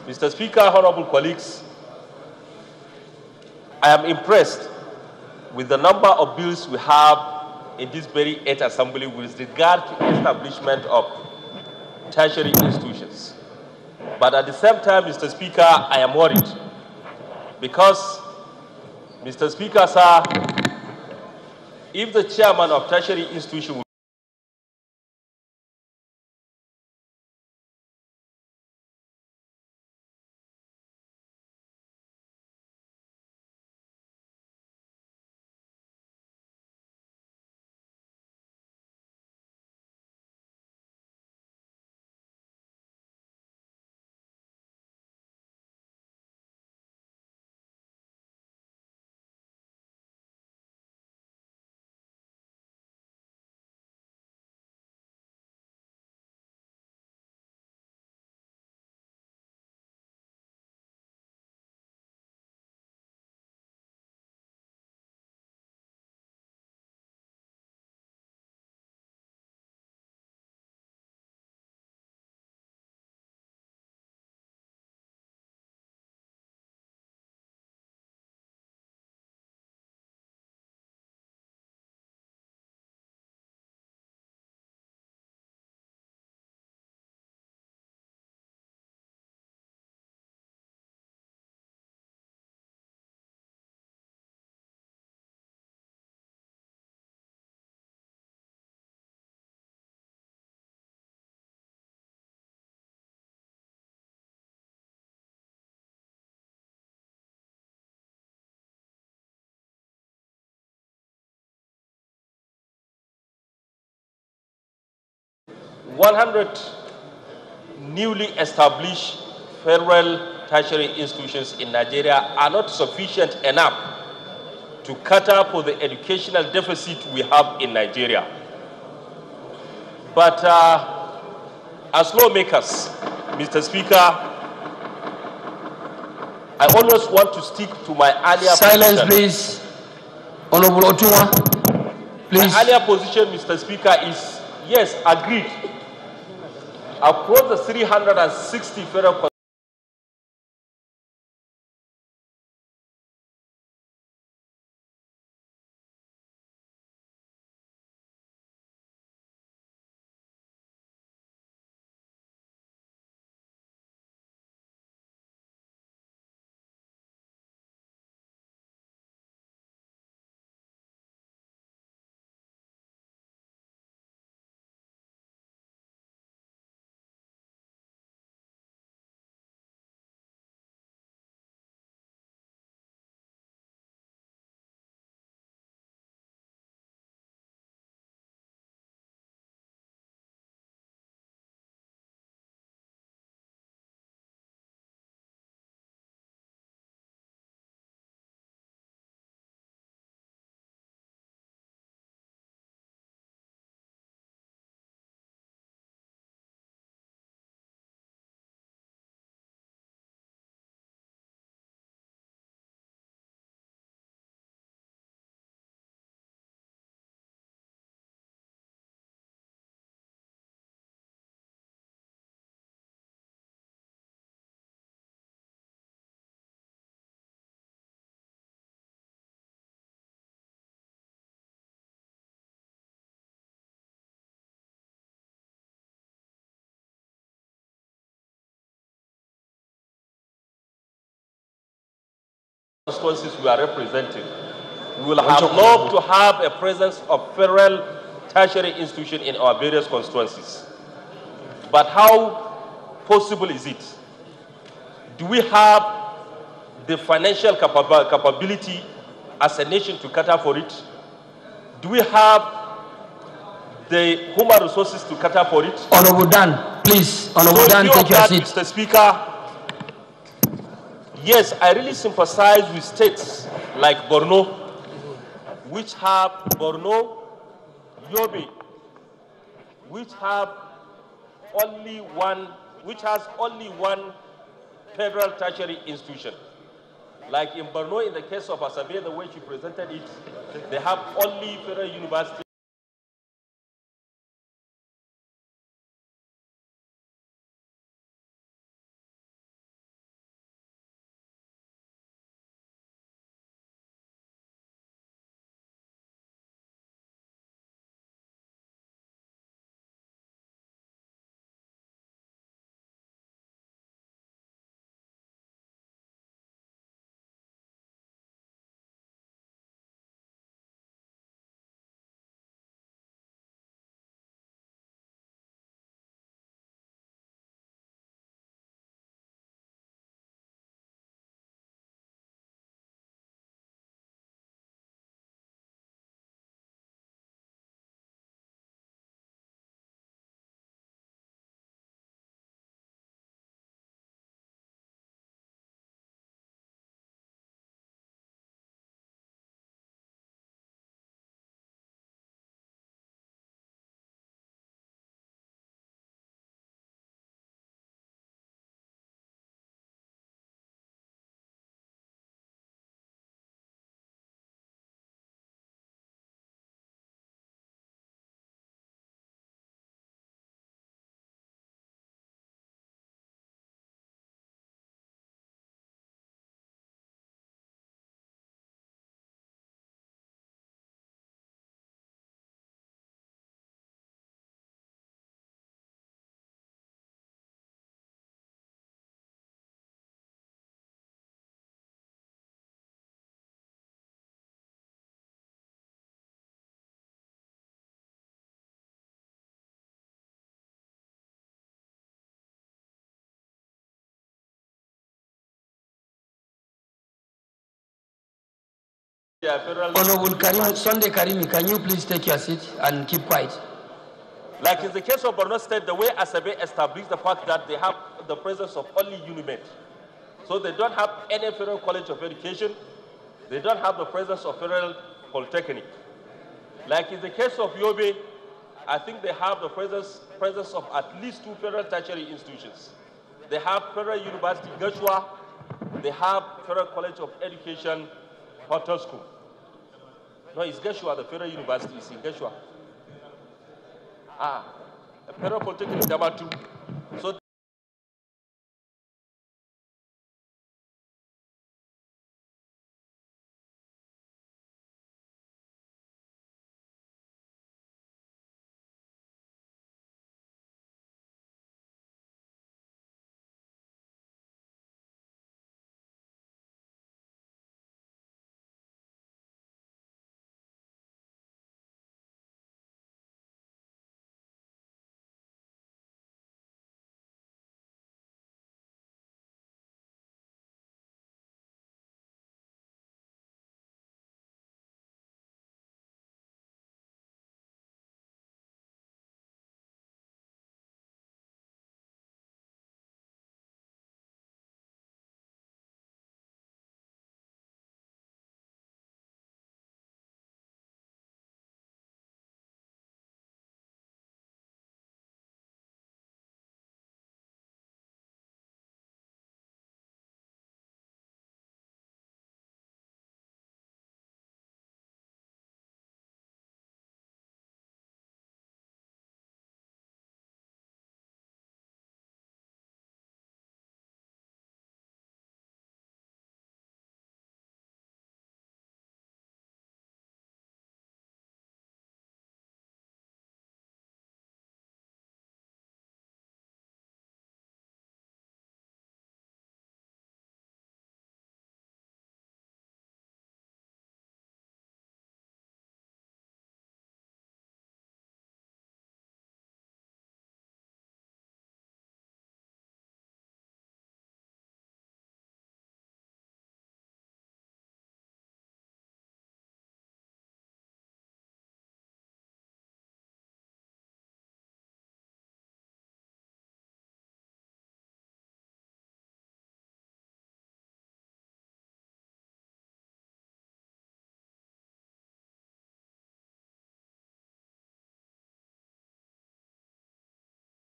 Mr. Speaker, honorable colleagues, I am impressed with the number of bills we have in this very 8th Assembly with regard to establishment of tertiary institutions. But at the same time, Mr. Speaker, I am worried because, Mr. Speaker, sir, if the chairman of tertiary institution will newly established federal tertiary institutions in Nigeria are not sufficient enough to cater for the educational deficit we have in Nigeria. But as lawmakers, Mr. Speaker, I always want to stick to my earlier Silence, position. please. Honorable Otunwa, please. My earlier position, Mr. Speaker, is, yes, agreed. Across the 360 federal constituencies we are representing, we will have loved to have a presence of federal tertiary institution in our various constituencies. But how possible is it? Do we have the financial capability as a nation to cater for it? Do we have the human resources to cater for it? Honorable Dan, please. Honorable Dan, take your seat. Mr. Speaker, yes, I really sympathize with states like Borno, which have Yobe, which has only one federal tertiary institution. Like in Borno, in the case of Asabe, the way she presented it, they have only federal university. Honorable Karim, Sunday Karimi, can you please take your seat and keep quiet? Like in the case of Borno State, the way Asabe established the fact that they have the presence of only UNIMED. So they don't have any federal college of education. They don't have the presence of federal polytechnic. Like in the case of Yobe, I think they have the presence of at least 2 federal tertiary institutions. They have Federal University Gashua. They have Federal College of Education, Hotel School. No, it's Gashua, the Federal University is in Gashua. Federal Polytechnic Damatu. So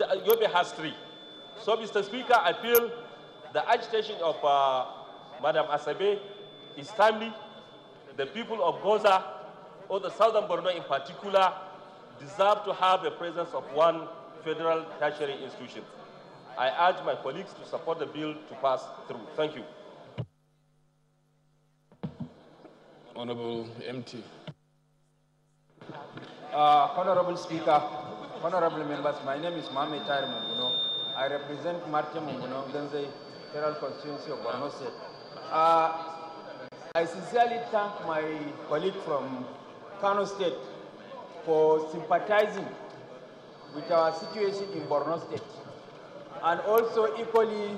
Yobe has 3. So, Mr. Speaker, I feel the agitation of Madam Asabe is timely. The people of Goza, or the Southern Borno in particular, deserve to have the presence of one federal tertiary institution. I urge my colleagues to support the bill to pass through. Thank you. Honorable MT. Honorable Speaker, honorable members, my name is Mohamed Tahir Munguno. I represent Martin Munguno, Ganze Federal Constituency of Borno State. I sincerely thank my colleague from Kano State for sympathizing with our situation in Borno State, and also equally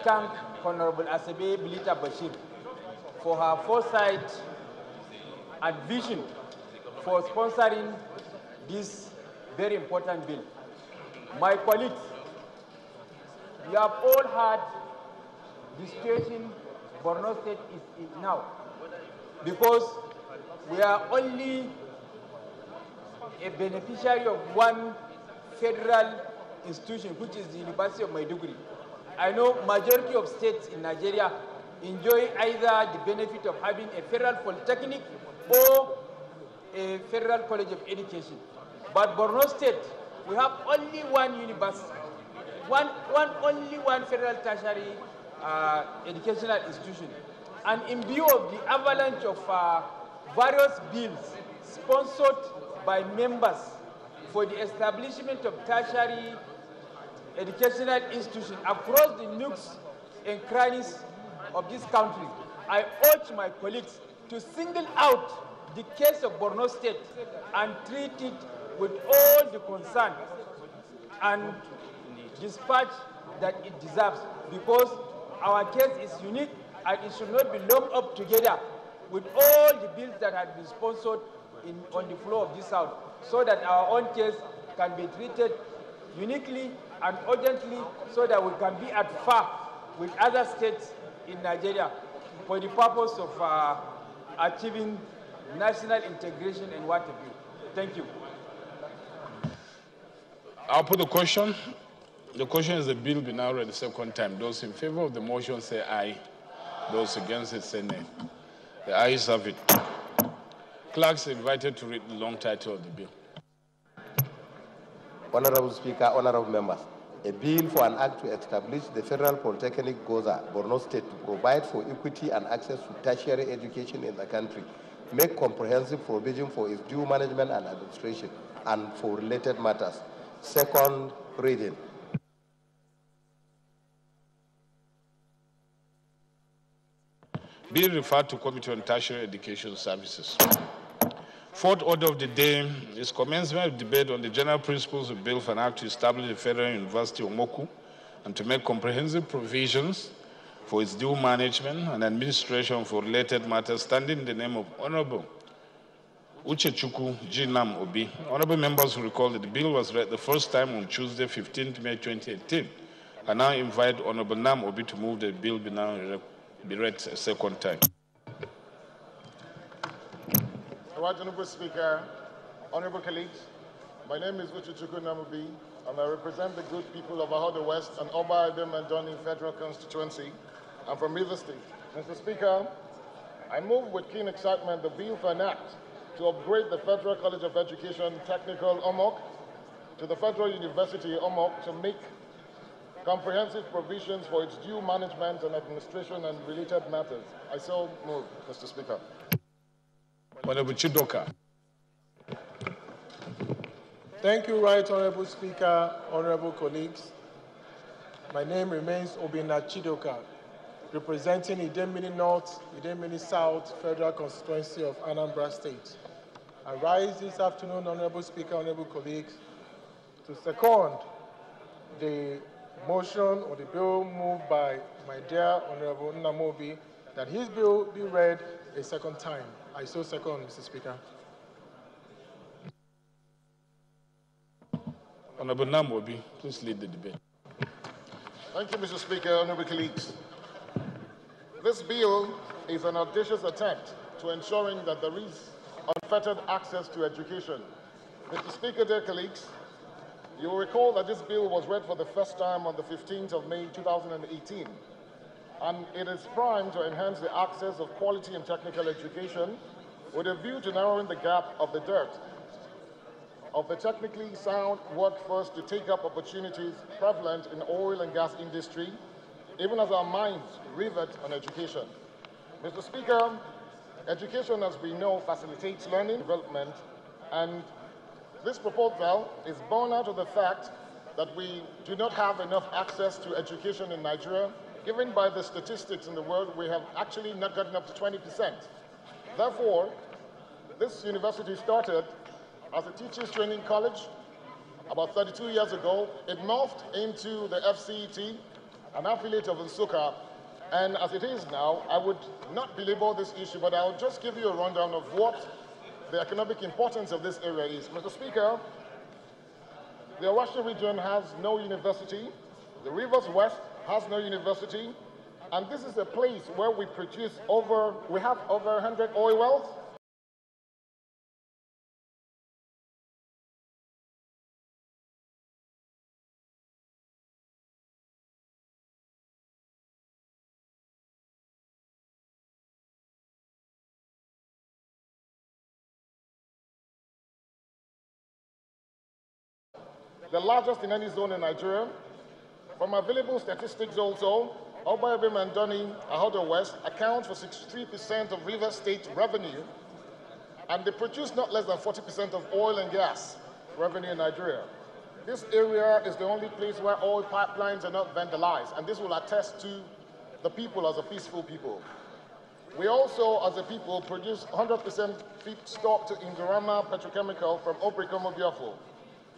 thank Honorable Asabe Bilita Bashir for her foresight and vision for sponsoring this very important bill. My colleagues, you have all heard the situation Borno State is in now, because we are only a beneficiary of one federal institution, which is the University of Maiduguri. I know majority of states in Nigeria enjoy either the benefit of having a federal polytechnic or a federal college of education. But Borno State, we have only one university, only one federal tertiary educational institution. And in view of the avalanche of various bills sponsored by members for the establishment of tertiary educational institutions across the nooks and crannies of this country, I urge my colleagues to single out the case of Borno State and treat it with all the concern and dispatch that it deserves, because our case is unique and it should not be lumped up together with all the bills that have been sponsored on the floor of this House, so that our own case can be treated uniquely and urgently, so that we can be at par with other states in Nigeria for the purpose of achieving national integration and what have you. Thank you. I'll put the question. The question is the bill be now read the second time. Those in favor of the motion say aye. Those against it say nay. The ayes have it. Clerks are invited to read the long title of the bill. Honorable Speaker, honorable members, a bill for an act to establish the Federal Polytechnic Goza, Borno State, to provide for equity and access to tertiary education in the country, make comprehensive provision for its due management and administration, and for related matters. Second reading. Bill referred to Committee on Tertiary Education Services. Fourth order of the day is commencement of debate on the general principles of bill for an act to establish the Federal University of Moku and to make comprehensive provisions for its due management and administration for related matters, standing in the name of Honorable Uchechukwu Jinam Obi. Honorable members will recall that the bill was read the first time on Tuesday, 15th May 2018. I now invite Honorable Nam Obi to move the bill be read a second time. Honorable Speaker, honorable colleagues, my name is Uchechukwu Namubi, and I represent the good people of Ahoda West and Oba Adem and Donny Federal Constituency. I'm from River State. Mr. Speaker, I move with keen excitement the bill for an act to upgrade the Federal College of Education Technical Omok to the Federal University Omok to make comprehensive provisions for its due management and administration and related matters. I so move, Mr. Speaker. Honorable Chidoka. Thank you, Right Honorable Speaker, honorable colleagues. My name remains Obina Chidoka, representing Idemili North, Idemili South Federal Constituency of Anambra State. I rise this afternoon, honorable Speaker, honorable colleagues, to second the motion or the bill moved by my dear Honorable Namobi that his bill be read a second time. I so second, Mr. Speaker. Honorable Namobi, please lead the debate. Thank you, Mr. Speaker, honorable colleagues. This bill is an audacious attempt to ensuring that there is unfettered access to education. Mr. Speaker, dear colleagues, You'll recall that this bill was read for the first time on the 15th of May 2018, and it is primed to enhance the access of quality and technical education with a view to narrowing the gap of the dearth of the technically sound workforce to take up opportunities prevalent in oil and gas industry, even as our minds rivet on education. Mr. Speaker, education, as we know, facilitates learning, development, and this proposal is born out of the fact that we do not have enough access to education in Nigeria. Given by the statistics in the world, we have actually not gotten up to 20%. Therefore, this university started as a teachers training college about 32 years ago. It morphed into the FCET, an affiliate of Nsukka, and as it is now, I would not belabor this issue, but I'll just give you a rundown of what the economic importance of this area is. Mr. Speaker, the Awashi region has no university, the Rivers West has no university, and this is a place where we have over 100 oil wells. The largest in any zone in Nigeria. From available statistics also, Obaibim and Doni, Ahodo West, account for 63% of Rivers State revenue, and they produce not less than 40% of oil and gas revenue in Nigeria. This area is the only place where oil pipelines are not vandalized, and this will attest to the people as a peaceful people. We also, as a people, produce 100% feedstock to Indorama Petrochemical from Obrikomo Biafo.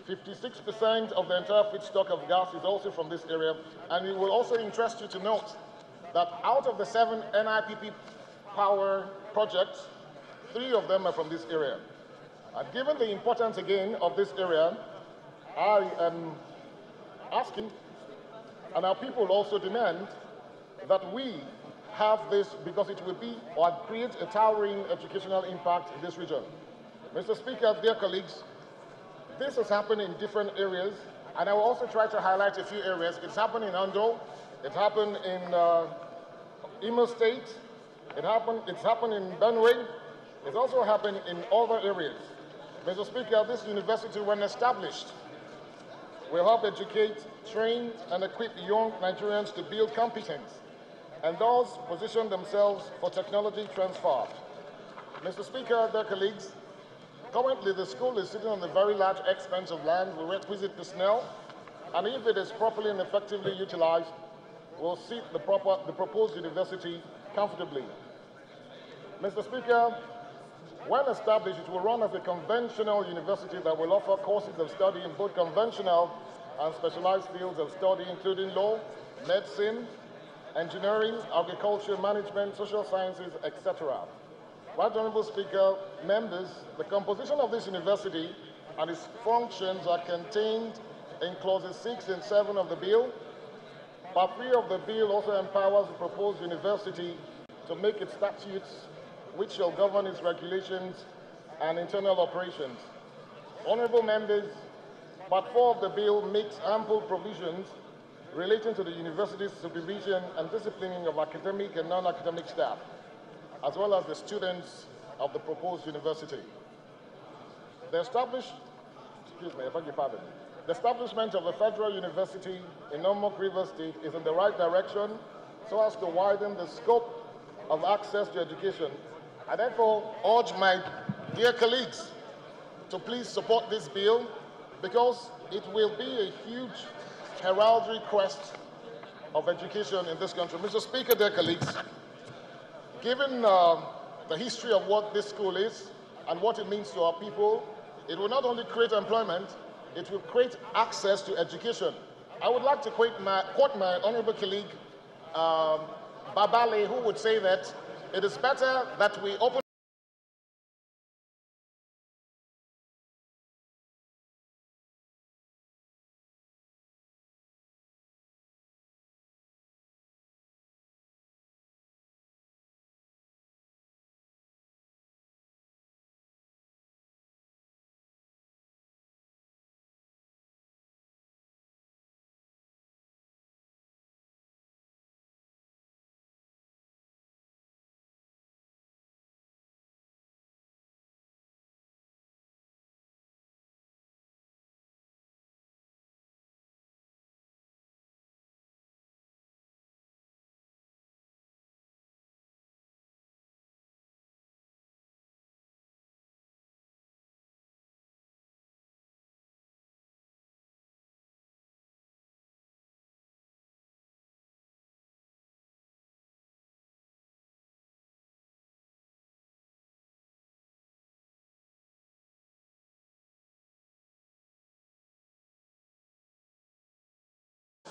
56% of the entire feedstock of gas is also from this area, and it will also interest you to note that out of the 7 NIPP power projects, 3 of them are from this area. And given the importance again of this area, I am asking, and our people also demand, that we have this because it will be or create a towering educational impact in this region. Mr. Speaker, dear colleagues, this has happened in different areas, and I will also try to highlight a few areas. It's happened in Ondo, it happened in Imo State, it's happened in Benue, it's also happened in other areas. Mr. Speaker, this university, when established, will help educate, train, and equip young Nigerians to build competence, and thus position themselves for technology transfer. Mr. Speaker, dear colleagues, currently, the school is sitting on a very large expanse of land with requisite personnel, and if it is properly and effectively utilized, will seat the proposed university comfortably. Mr. Speaker, when established, it will run as a conventional university that will offer courses of study in both conventional and specialized fields of study, including law, medicine, engineering, agriculture, management, social sciences, etc. Right Honorable Speaker, members, the composition of this university and its functions are contained in clauses 6 and 7 of the bill. Part 3 of the bill also empowers the proposed university to make its statutes, which shall govern its regulations and internal operations. Honorable members, Part 4 of the bill makes ample provisions relating to the university's supervision and disciplining of academic and non-academic staff, as well as the students of the proposed university. The establishment of a federal university in Omok River State is in the right direction so as to widen the scope of access to education. I therefore urge my dear colleagues to please support this bill because it will be a huge heraldry quest of education in this country. Mr. Speaker, dear colleagues, given the history of what this school is and what it means to our people, it will not only create employment, it will create access to education. I would like to quote my honorable colleague, Babale, who would say that it is better that we open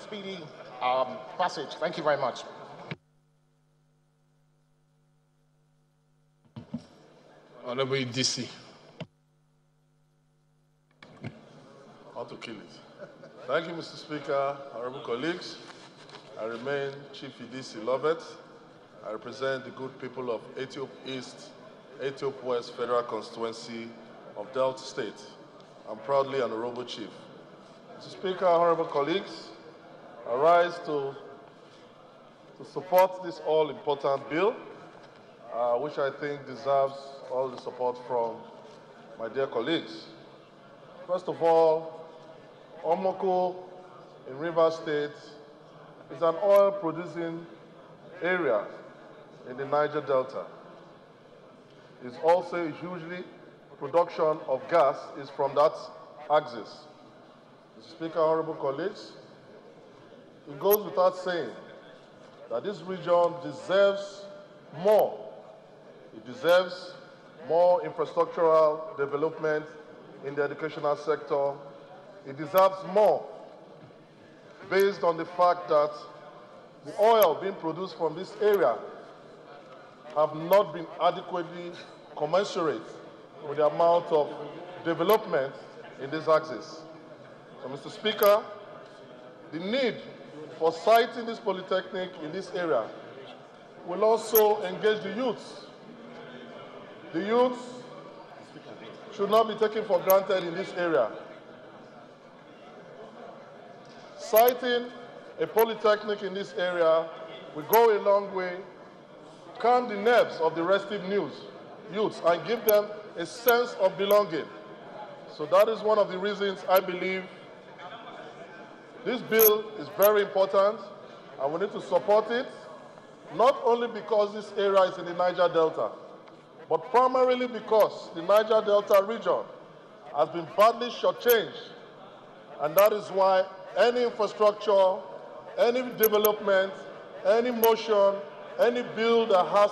speedy passage. Thank you very much. Honorable DC. How to kill it. Thank you, Mr. Speaker, honorable colleagues. I remain Chief Idisi Lovett. I represent the good people of Etiop East, Etiop West Federal Constituency of Delta State. I'm proudly an honorable chief. Mr. Speaker, honorable colleagues, I rise to support this all-important bill, which I think deserves all the support from my dear colleagues. First of all, Omoko in Rivers State is an oil-producing area in the Niger Delta. It's also a hugely production of gas is from that axis. Mr. Speaker, honorable colleagues, it goes without saying that this region deserves more. It deserves more infrastructural development in the educational sector. It deserves more based on the fact that the oil being produced from this area have not been adequately commensurate with the amount of development in this axis. So, Mr. Speaker, the need for siting this polytechnic in this area will also engage the youths. The youths should not be taken for granted in this area. Siting a polytechnic in this area will go a long way, calm the nerves of the restive youths and give them a sense of belonging. So that is one of the reasons I believe this bill is very important and we need to support it, not only because this area is in the Niger Delta, but primarily because the Niger Delta region has been badly shortchanged, and that is why any infrastructure, any development, any motion, any bill that has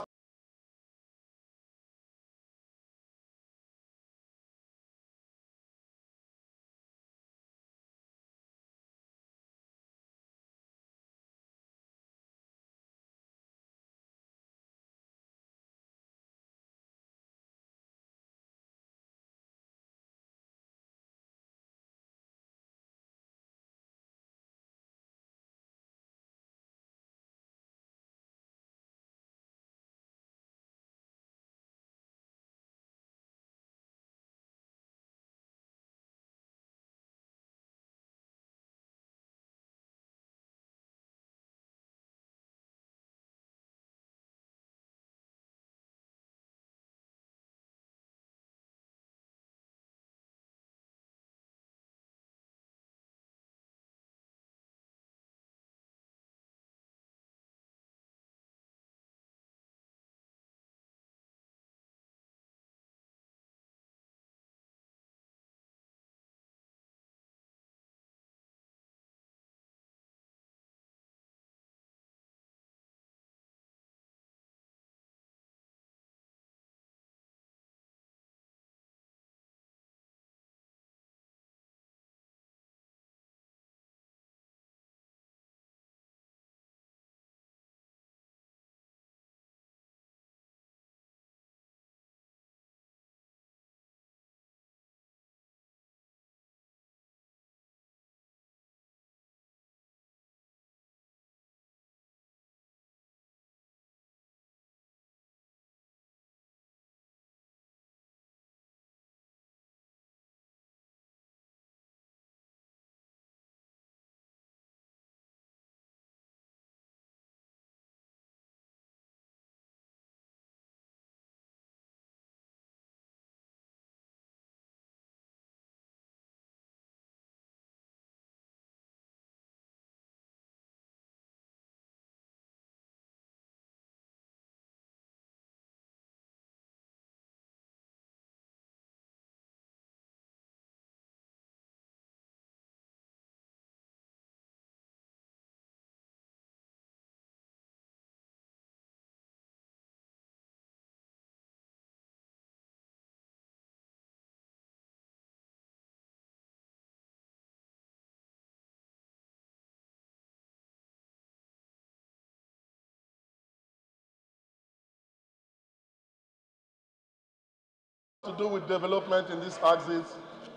To do with development in this axis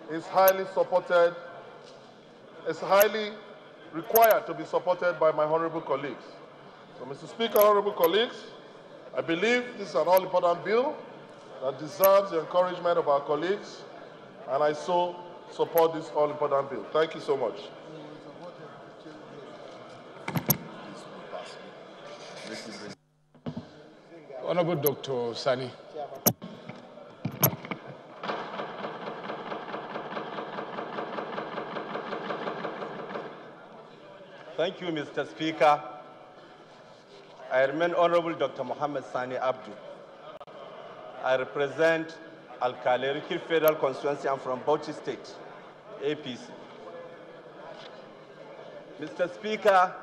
is highly supported, is highly required to be supported by my honorable colleagues. So, Mr. Speaker, honorable colleagues, I believe this is an all-important bill that deserves the encouragement of our colleagues, and I so support this all-important bill. Thank you so much. Honorable Dr. Sani. Thank you, Mr. Speaker. I remain Honorable Dr. Mohammed Sani Abdu. I represent Al-Kalerikir Federal Constituency. I'm from Bauchi State, APC. Mr. Speaker,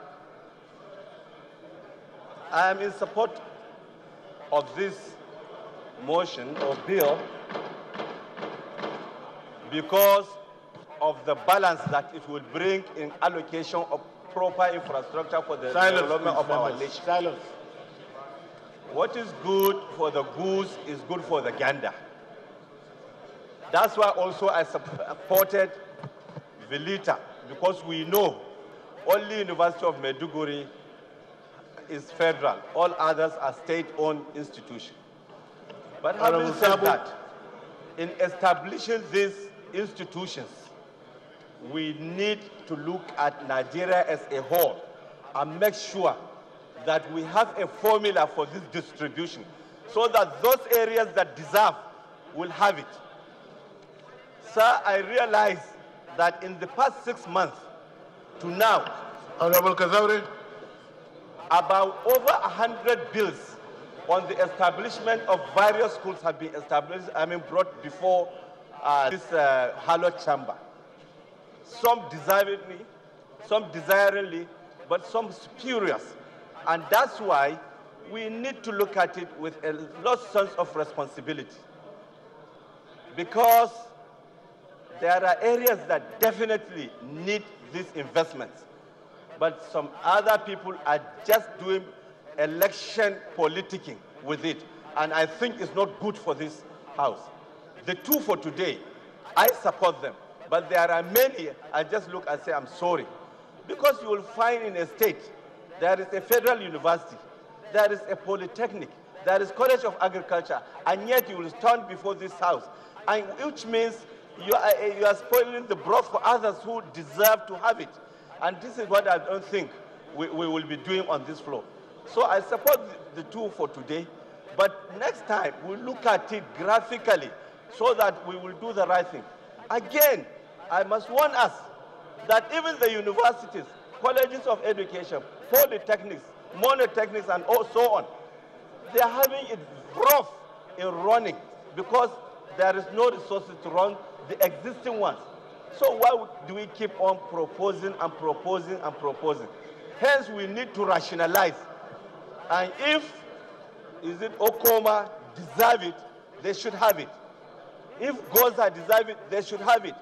I am in support of this motion or bill because of the balance that it will bring in allocation of proper infrastructure for the development of our nation. Silence. What is good for the goose is good for the gander. That's why also I supported Velita, because we know only University of Maiduguri is federal. All others are state-owned institutions. But having said that, in establishing these institutions, we need to look at Nigeria as a whole and make sure that we have a formula for this distribution so that those areas that deserve will have it. Sir, I realize that in the past 6 months to now, Honorable Kazauri, about over 100 bills on the establishment of various schools have been established, brought before this hallowed chamber. Some deservedly, some desiringly, but some spurious. And that's why we need to look at it with a lot sense of responsibility. Because there are areas that definitely need these investments. But some other people are just doing election politicking with it. And I think it's not good for this House. The two for today, I support them. But there are many, I just look and say, I'm sorry. Because you will find in a state, there is a federal university, there is a polytechnic, there is College of Agriculture, and yet you will stand before this House, and which means you are spoiling the broth for others who deserve to have it. And this is what I don't think we will be doing on this floor. So I support the two for today, but next time we'll look at it graphically so that we will do the right thing. Again, I must warn us that even the universities, colleges of education, polytechnics, monotechnics, and so on, they are having it rough in running because there is no resources to run the existing ones. So why do we keep on proposing and proposing and proposing? Hence, we need to rationalize. And if Okoma deserve it, they should have it. If Goza deserve it, they should have it.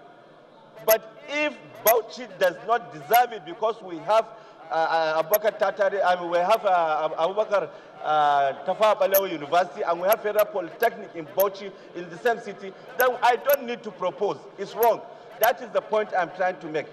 But if Bauchi does not deserve it because we have Abubakar Tatari, we have Abubakar Tafawa Balewa University, and we have Federal Polytechnic in Bauchi in the same city, then I don't need to propose. It's wrong. That is the point I'm trying to make.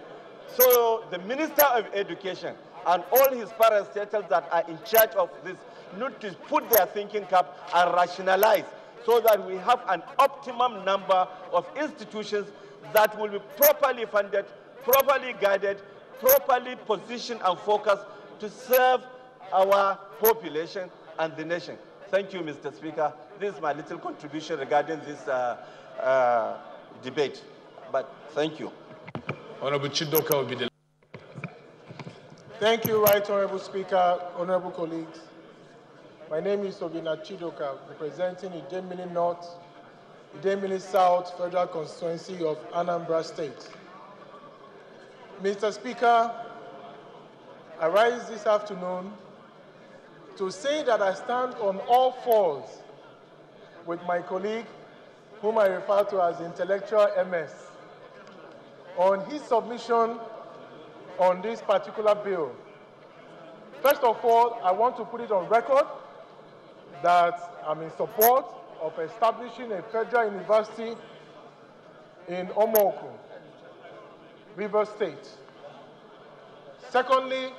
So the Minister of Education and all his parastatals that are in charge of this need to put their thinking cap and rationalize so that we have an optimum number of institutions that will be properly funded, properly guided, properly positioned and focused to serve our population and the nation. Thank you, Mr. Speaker. This is my little contribution regarding this debate. But thank you. Honorable Chidoka will be the... Thank you, Right Honorable Speaker, honorable colleagues. My name is Obina Chidoka, representing Idemili North, Idemili South Federal Constituency of Anambra State. Mr. Speaker, I rise this afternoon to say that I stand on all fours with my colleague, whom I refer to as Intellectual MS, on his submission on this particular bill. First of all, I want to put it on record that I'm in support of establishing a federal university in Omoku, Rivers State. Secondly,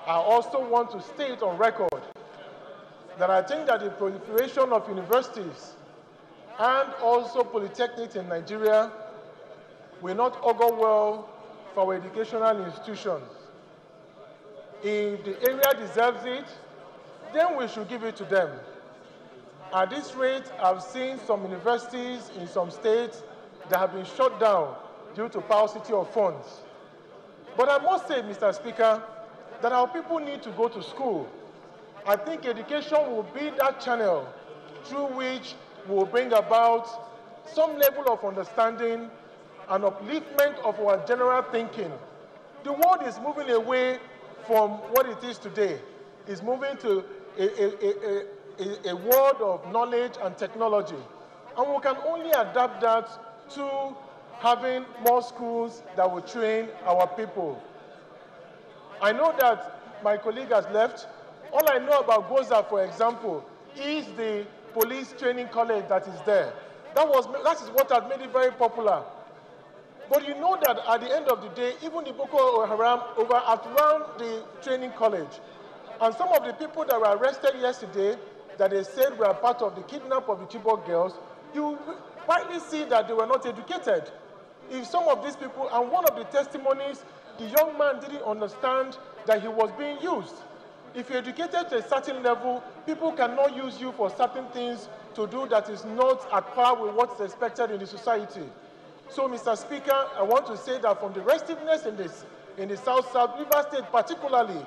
I also want to state on record that I think that the proliferation of universities and also polytechnics in Nigeria will not augur well for our educational institutions. If the area deserves it, then we should give it to them. At this rate, I've seen some universities in some states that have been shut down due to paucity of funds. But I must say, Mr. Speaker, that our people need to go to school. I think education will be that channel through which we will bring about some level of understanding and upliftment of our general thinking. The world is moving away from what it is today. It's moving to a world of knowledge and technology. And we can only adapt that to having more schools that will train our people. I know that my colleague has left. All I know about Goza, for example, is the police training college that is there. That is what has made it very popular. But you know that at the end of the day, even the Boko Haram outran the training college. And some of the people that were arrested yesterday, that they said were part of the kidnap of the Chibok girls, you rightly see that they were not educated. If some of these people, and one of the testimonies, the young man didn't understand that he was being used. If you're educated to a certain level, people cannot use you for certain things to do that is not at par with what's expected in the society. So, Mr. Speaker, I want to say that from the restiveness in the South River State particularly,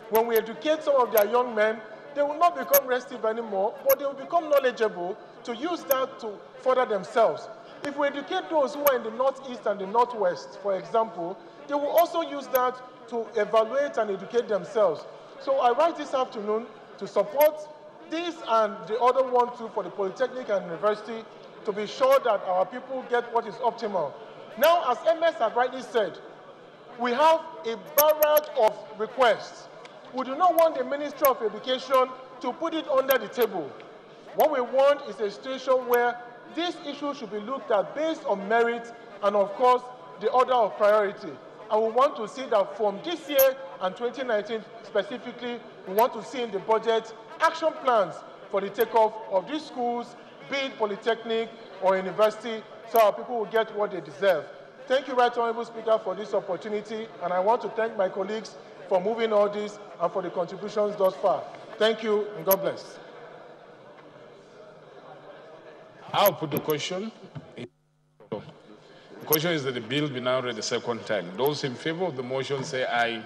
when we educate some of their young men, they will not become restive anymore, but they will become knowledgeable to use that to further themselves. If we educate those who are in the Northeast and the Northwest, for example, they will also use that to evaluate and educate themselves. So I rise this afternoon to support this and the other one too for the Polytechnic and University to be sure that our people get what is optimal. Now, as MS have rightly said, we have a barrage of requests. We do not want the Ministry of Education to put it under the table. What we want is a situation where this issue should be looked at based on merit and, of course, the order of priority. And we want to see that from this year and 2019 specifically, we want to see in the budget action plans for the takeoff of these schools, be it polytechnic or university, so our people will get what they deserve. Thank you, Right Honourable Speaker, for this opportunity, and I want to thank my colleagues for moving all this and for the contributions thus far. Thank you, and God bless. I'll put the question. The question is that the bill be now read the second time. Those in favor of the motion say aye.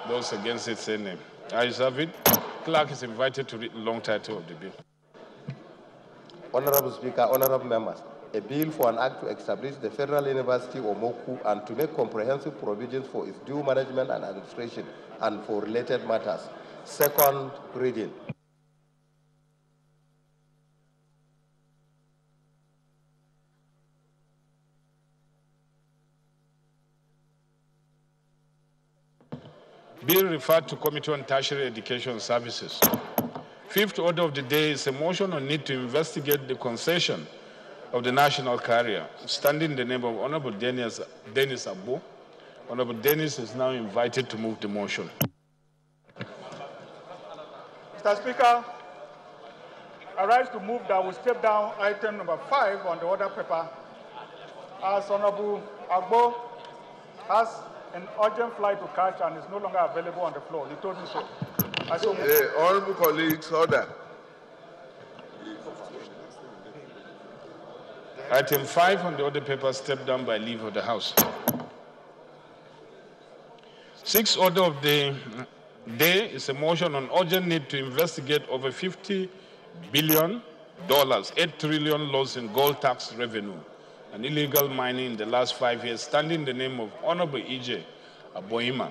Those against it say nay. Ayes have it. Clerk is invited to read the long title of the bill. Honorable Speaker, honorable members, a bill for an act to establish the Federal University of Moku and to make comprehensive provisions for its due management and administration and for related matters. Second reading. Bill referred to Committee on Tertiary Education Services. Fifth order of the day is a motion on need to investigate the concession of the national carrier, standing in the name of Honorable Dennis Abu. Honorable Dennis is now invited to move the motion. Mr. Speaker, I rise to move that we step down item number 5 on the order paper as Honorable Agbo has an urgent flight to catch and is no longer available on the floor. He told me so. Honorable colleagues, order. Item 5 on the order paper stepped down by leave of the House. Sixth order of the day is a motion on urgent need to investigate over $50 billion, 8 trillion loss in gold tax revenue and illegal mining in the last 5 years, standing in the name of Honorable E.J. Aboima.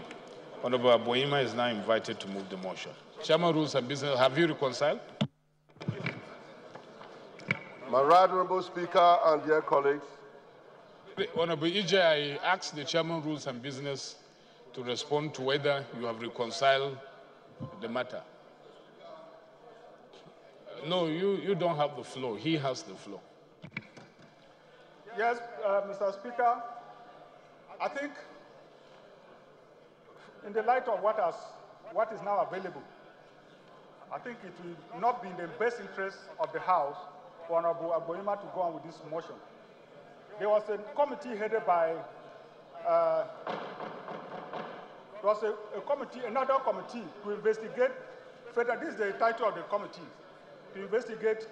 Honorable Aboima is now invited to move the motion. Chairman, Rules and Business, have you reconciled? My right honorable Speaker and dear colleagues. Honorable E.J., I asked the Chairman, Rules and Business to respond to whether you have reconciled the matter. No, you don't have the floor. He has the floor. Yes, Mr. Speaker, I think in the light of what is now available, I think it will not be in the best interest of the House for Honorable Agboima to go on with this motion. There was a committee headed by, another committee to investigate, this is the title of the committee, to investigate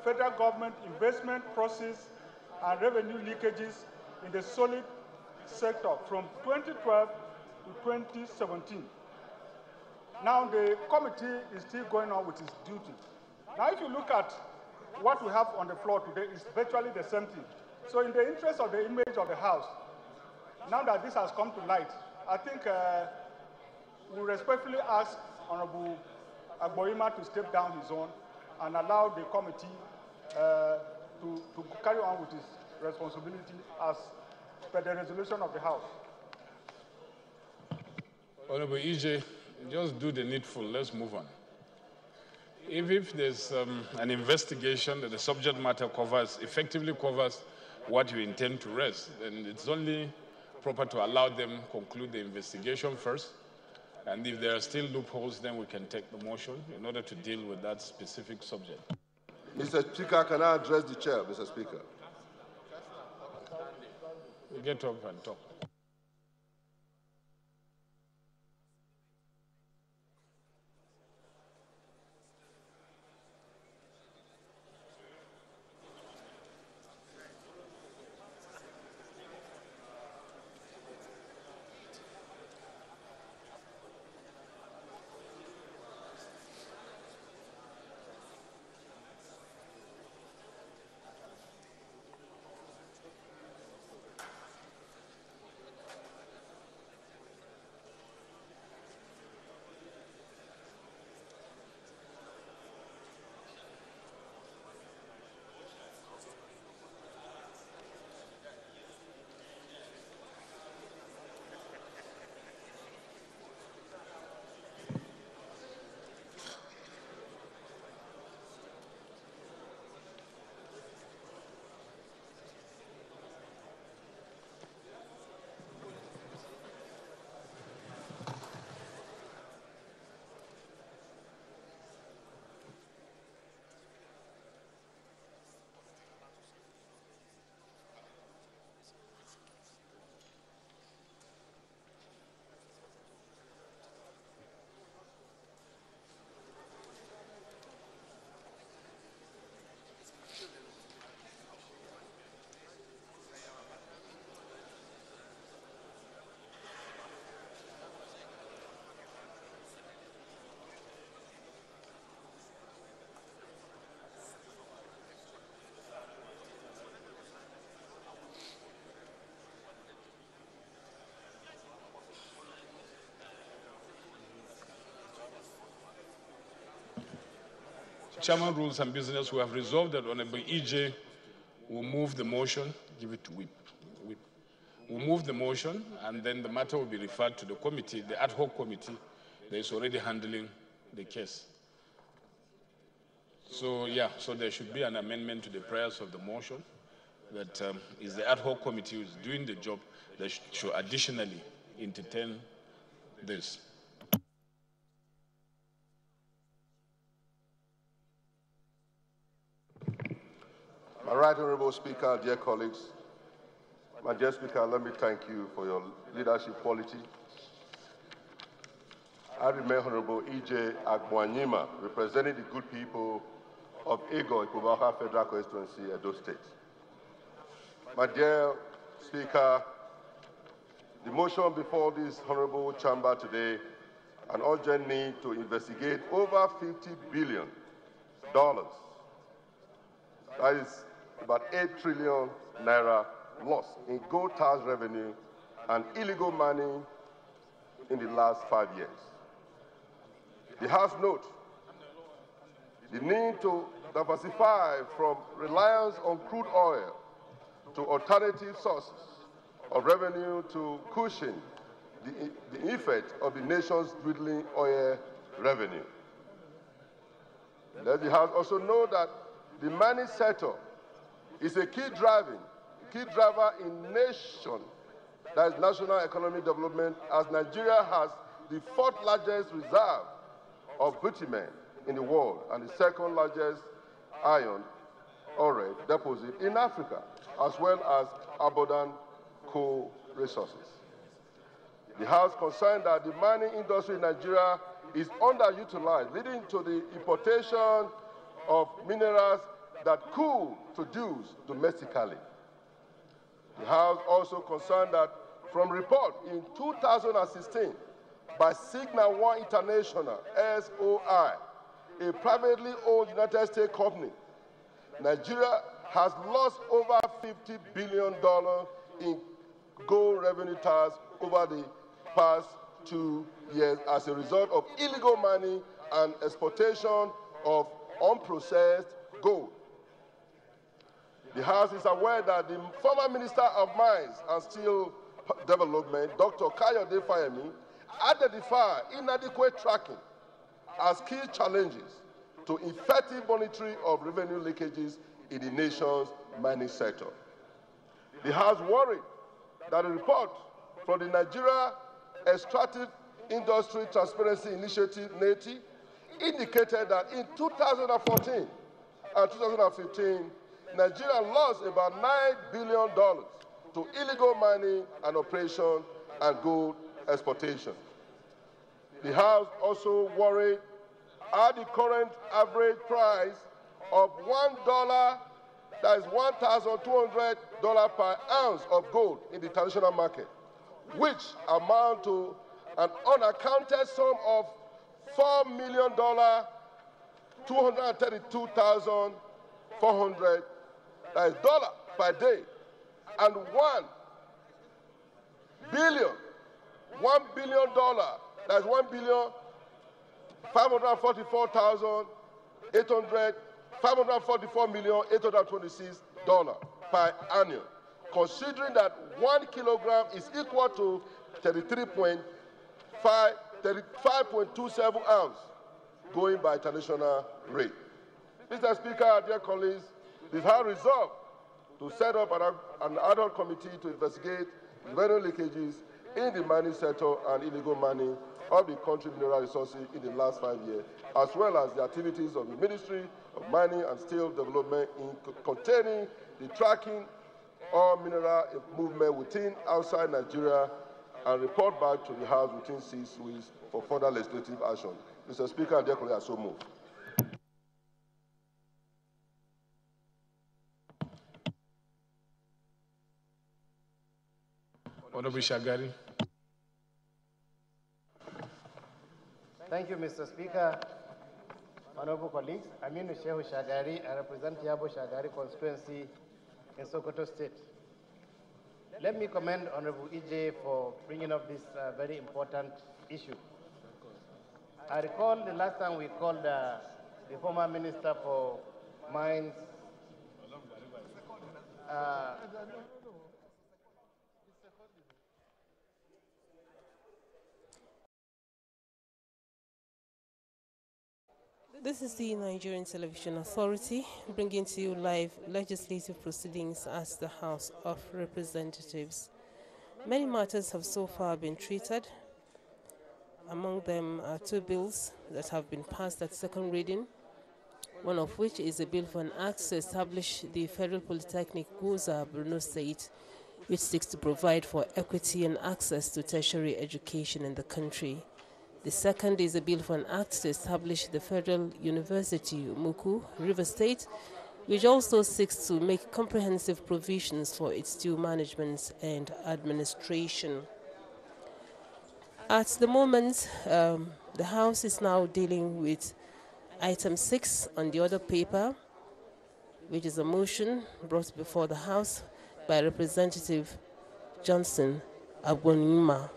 federal government investment process and revenue leakages in the solid sector from 2012 to 2017. Now the committee is still going on with its duty. Now if you look at what we have on the floor today, it's virtually the same thing. So in the interest of the image of the House, now that this has come to light, I think we respectfully ask Honorable Agboima to step down his own and allow the committee to carry on with its responsibility as per the resolution of the House. Honorable EJ, just do the needful. Let's move on. If there's an investigation that the subject matter effectively covers what you intend to raise, then it's only proper to allow them conclude the investigation first. And if there are still loopholes, then we can take the motion in order to deal with that specific subject. Mr. Speaker, can I address the chair, Mr. Speaker? Get up and talk. Chairman Rules and Business, we have resolved that Honorable EJ will move the motion, give it to Whip. We'll move the motion, and then the matter will be referred to the committee, the ad hoc committee that is already handling the case. So, yeah, so there should be an amendment to the prayers of the motion that is the ad hoc committee who is doing the job that should additionally entertain this. My right honorable Speaker, dear colleagues, my dear Speaker, let me thank you for your leadership quality. I remain Honorable E.J. Agboanyima, representing the good people of Ego, Ikubaka Federal Constituency, Edo State. My dear Speaker, the motion before this honorable chamber today, an urgent need to investigate over $50 billion. That is about 8 trillion naira loss in gold tax revenue and illegal money in the last 5 years. The House notes the need to diversify from reliance on crude oil to alternative sources of revenue to cushion the effect of the nation's dwindling oil revenue. Let the House also know that the mining sector is a key driver in nation, that is national economic development, as Nigeria has the fourth largest reserve of bitumen in the world and the second largest iron ore deposit in Africa, as well as abundant coal resources. The House concerned that the mining industry in Nigeria is underutilized, leading to the importation of minerals that could produce domestically. The House also concerned that from report in 2016 by Signal One International, SOI, a privately owned United States company, Nigeria has lost over $50 billion in gold revenue tax over the past 2 years as a result of illegal mining and exportation of unprocessed gold. The House is aware that the former Minister of Mines and Steel Development, Dr. Kayode Fayemi, identified inadequate tracking as key challenges to effective monitoring of revenue leakages in the nation's mining sector. The House worried that a report from the Nigeria Extractive Industry Transparency Initiative, NTA, indicated that in 2014 and 2015, Nigeria lost about $9 billion to illegal mining and operation and gold exportation. The House also worried at the current average price of $1, that is $1,200 per ounce of gold in the international market, which amount to an unaccounted sum of $4 million, $232,400, that is dollar per day, and $1 billion, that is $544,826 per annum, considering that 1 kilogram is equal to 35.27 ounces, going by international rate. Mr. Speaker, dear colleagues, this House resolved to set up an ad hoc committee to investigate revenue leakages in the mining sector and illegal mining of the country's mineral resources in the last 5 years, as well as the activities of the Ministry of Mining and Steel Development in containing the tracking of mineral movement within outside Nigeria, and report back to the House within 6 weeks for further legislative action. Mr. Speaker, dear colleagues, I so move. Honorable Shagari. Thank you, Mr. Speaker. Honorable colleagues, Aminu Shehu Shagari, I represent Yabo Shagari constituency in Sokoto State. Let me commend Honorable EJ for bringing up this very important issue. I recall the last time we called the former Minister for Mines, This is the Nigerian Television Authority bringing to you live legislative proceedings at the House of Representatives. Many matters have so far been treated. Among them are 2 bills that have been passed at second reading, one of which is a bill for an act to establish the Federal Polytechnic Goza, Borno State, which seeks to provide for equity and access to tertiary education in the country. The second is a bill for an act to establish the Federal University, Umuku, River State, which also seeks to make comprehensive provisions for its due management and administration. At the moment, the House is now dealing with item 6 on the order paper, which is a motion brought before the House by Representative Johnson Agbonima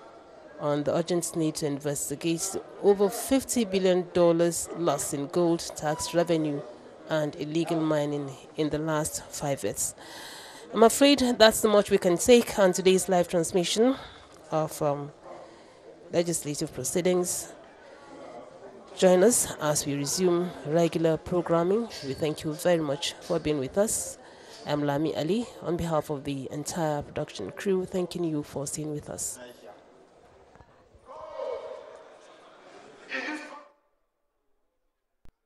on the urgent need to investigate the over $50 billion loss in gold tax revenue and illegal mining in the last 5 years. I'm afraid that's the much we can take on today's live transmission of legislative proceedings. Join us as we resume regular programming. We thank you very much for being with us. I'm Lami Ali on behalf of the entire production crew, thanking you for staying with us.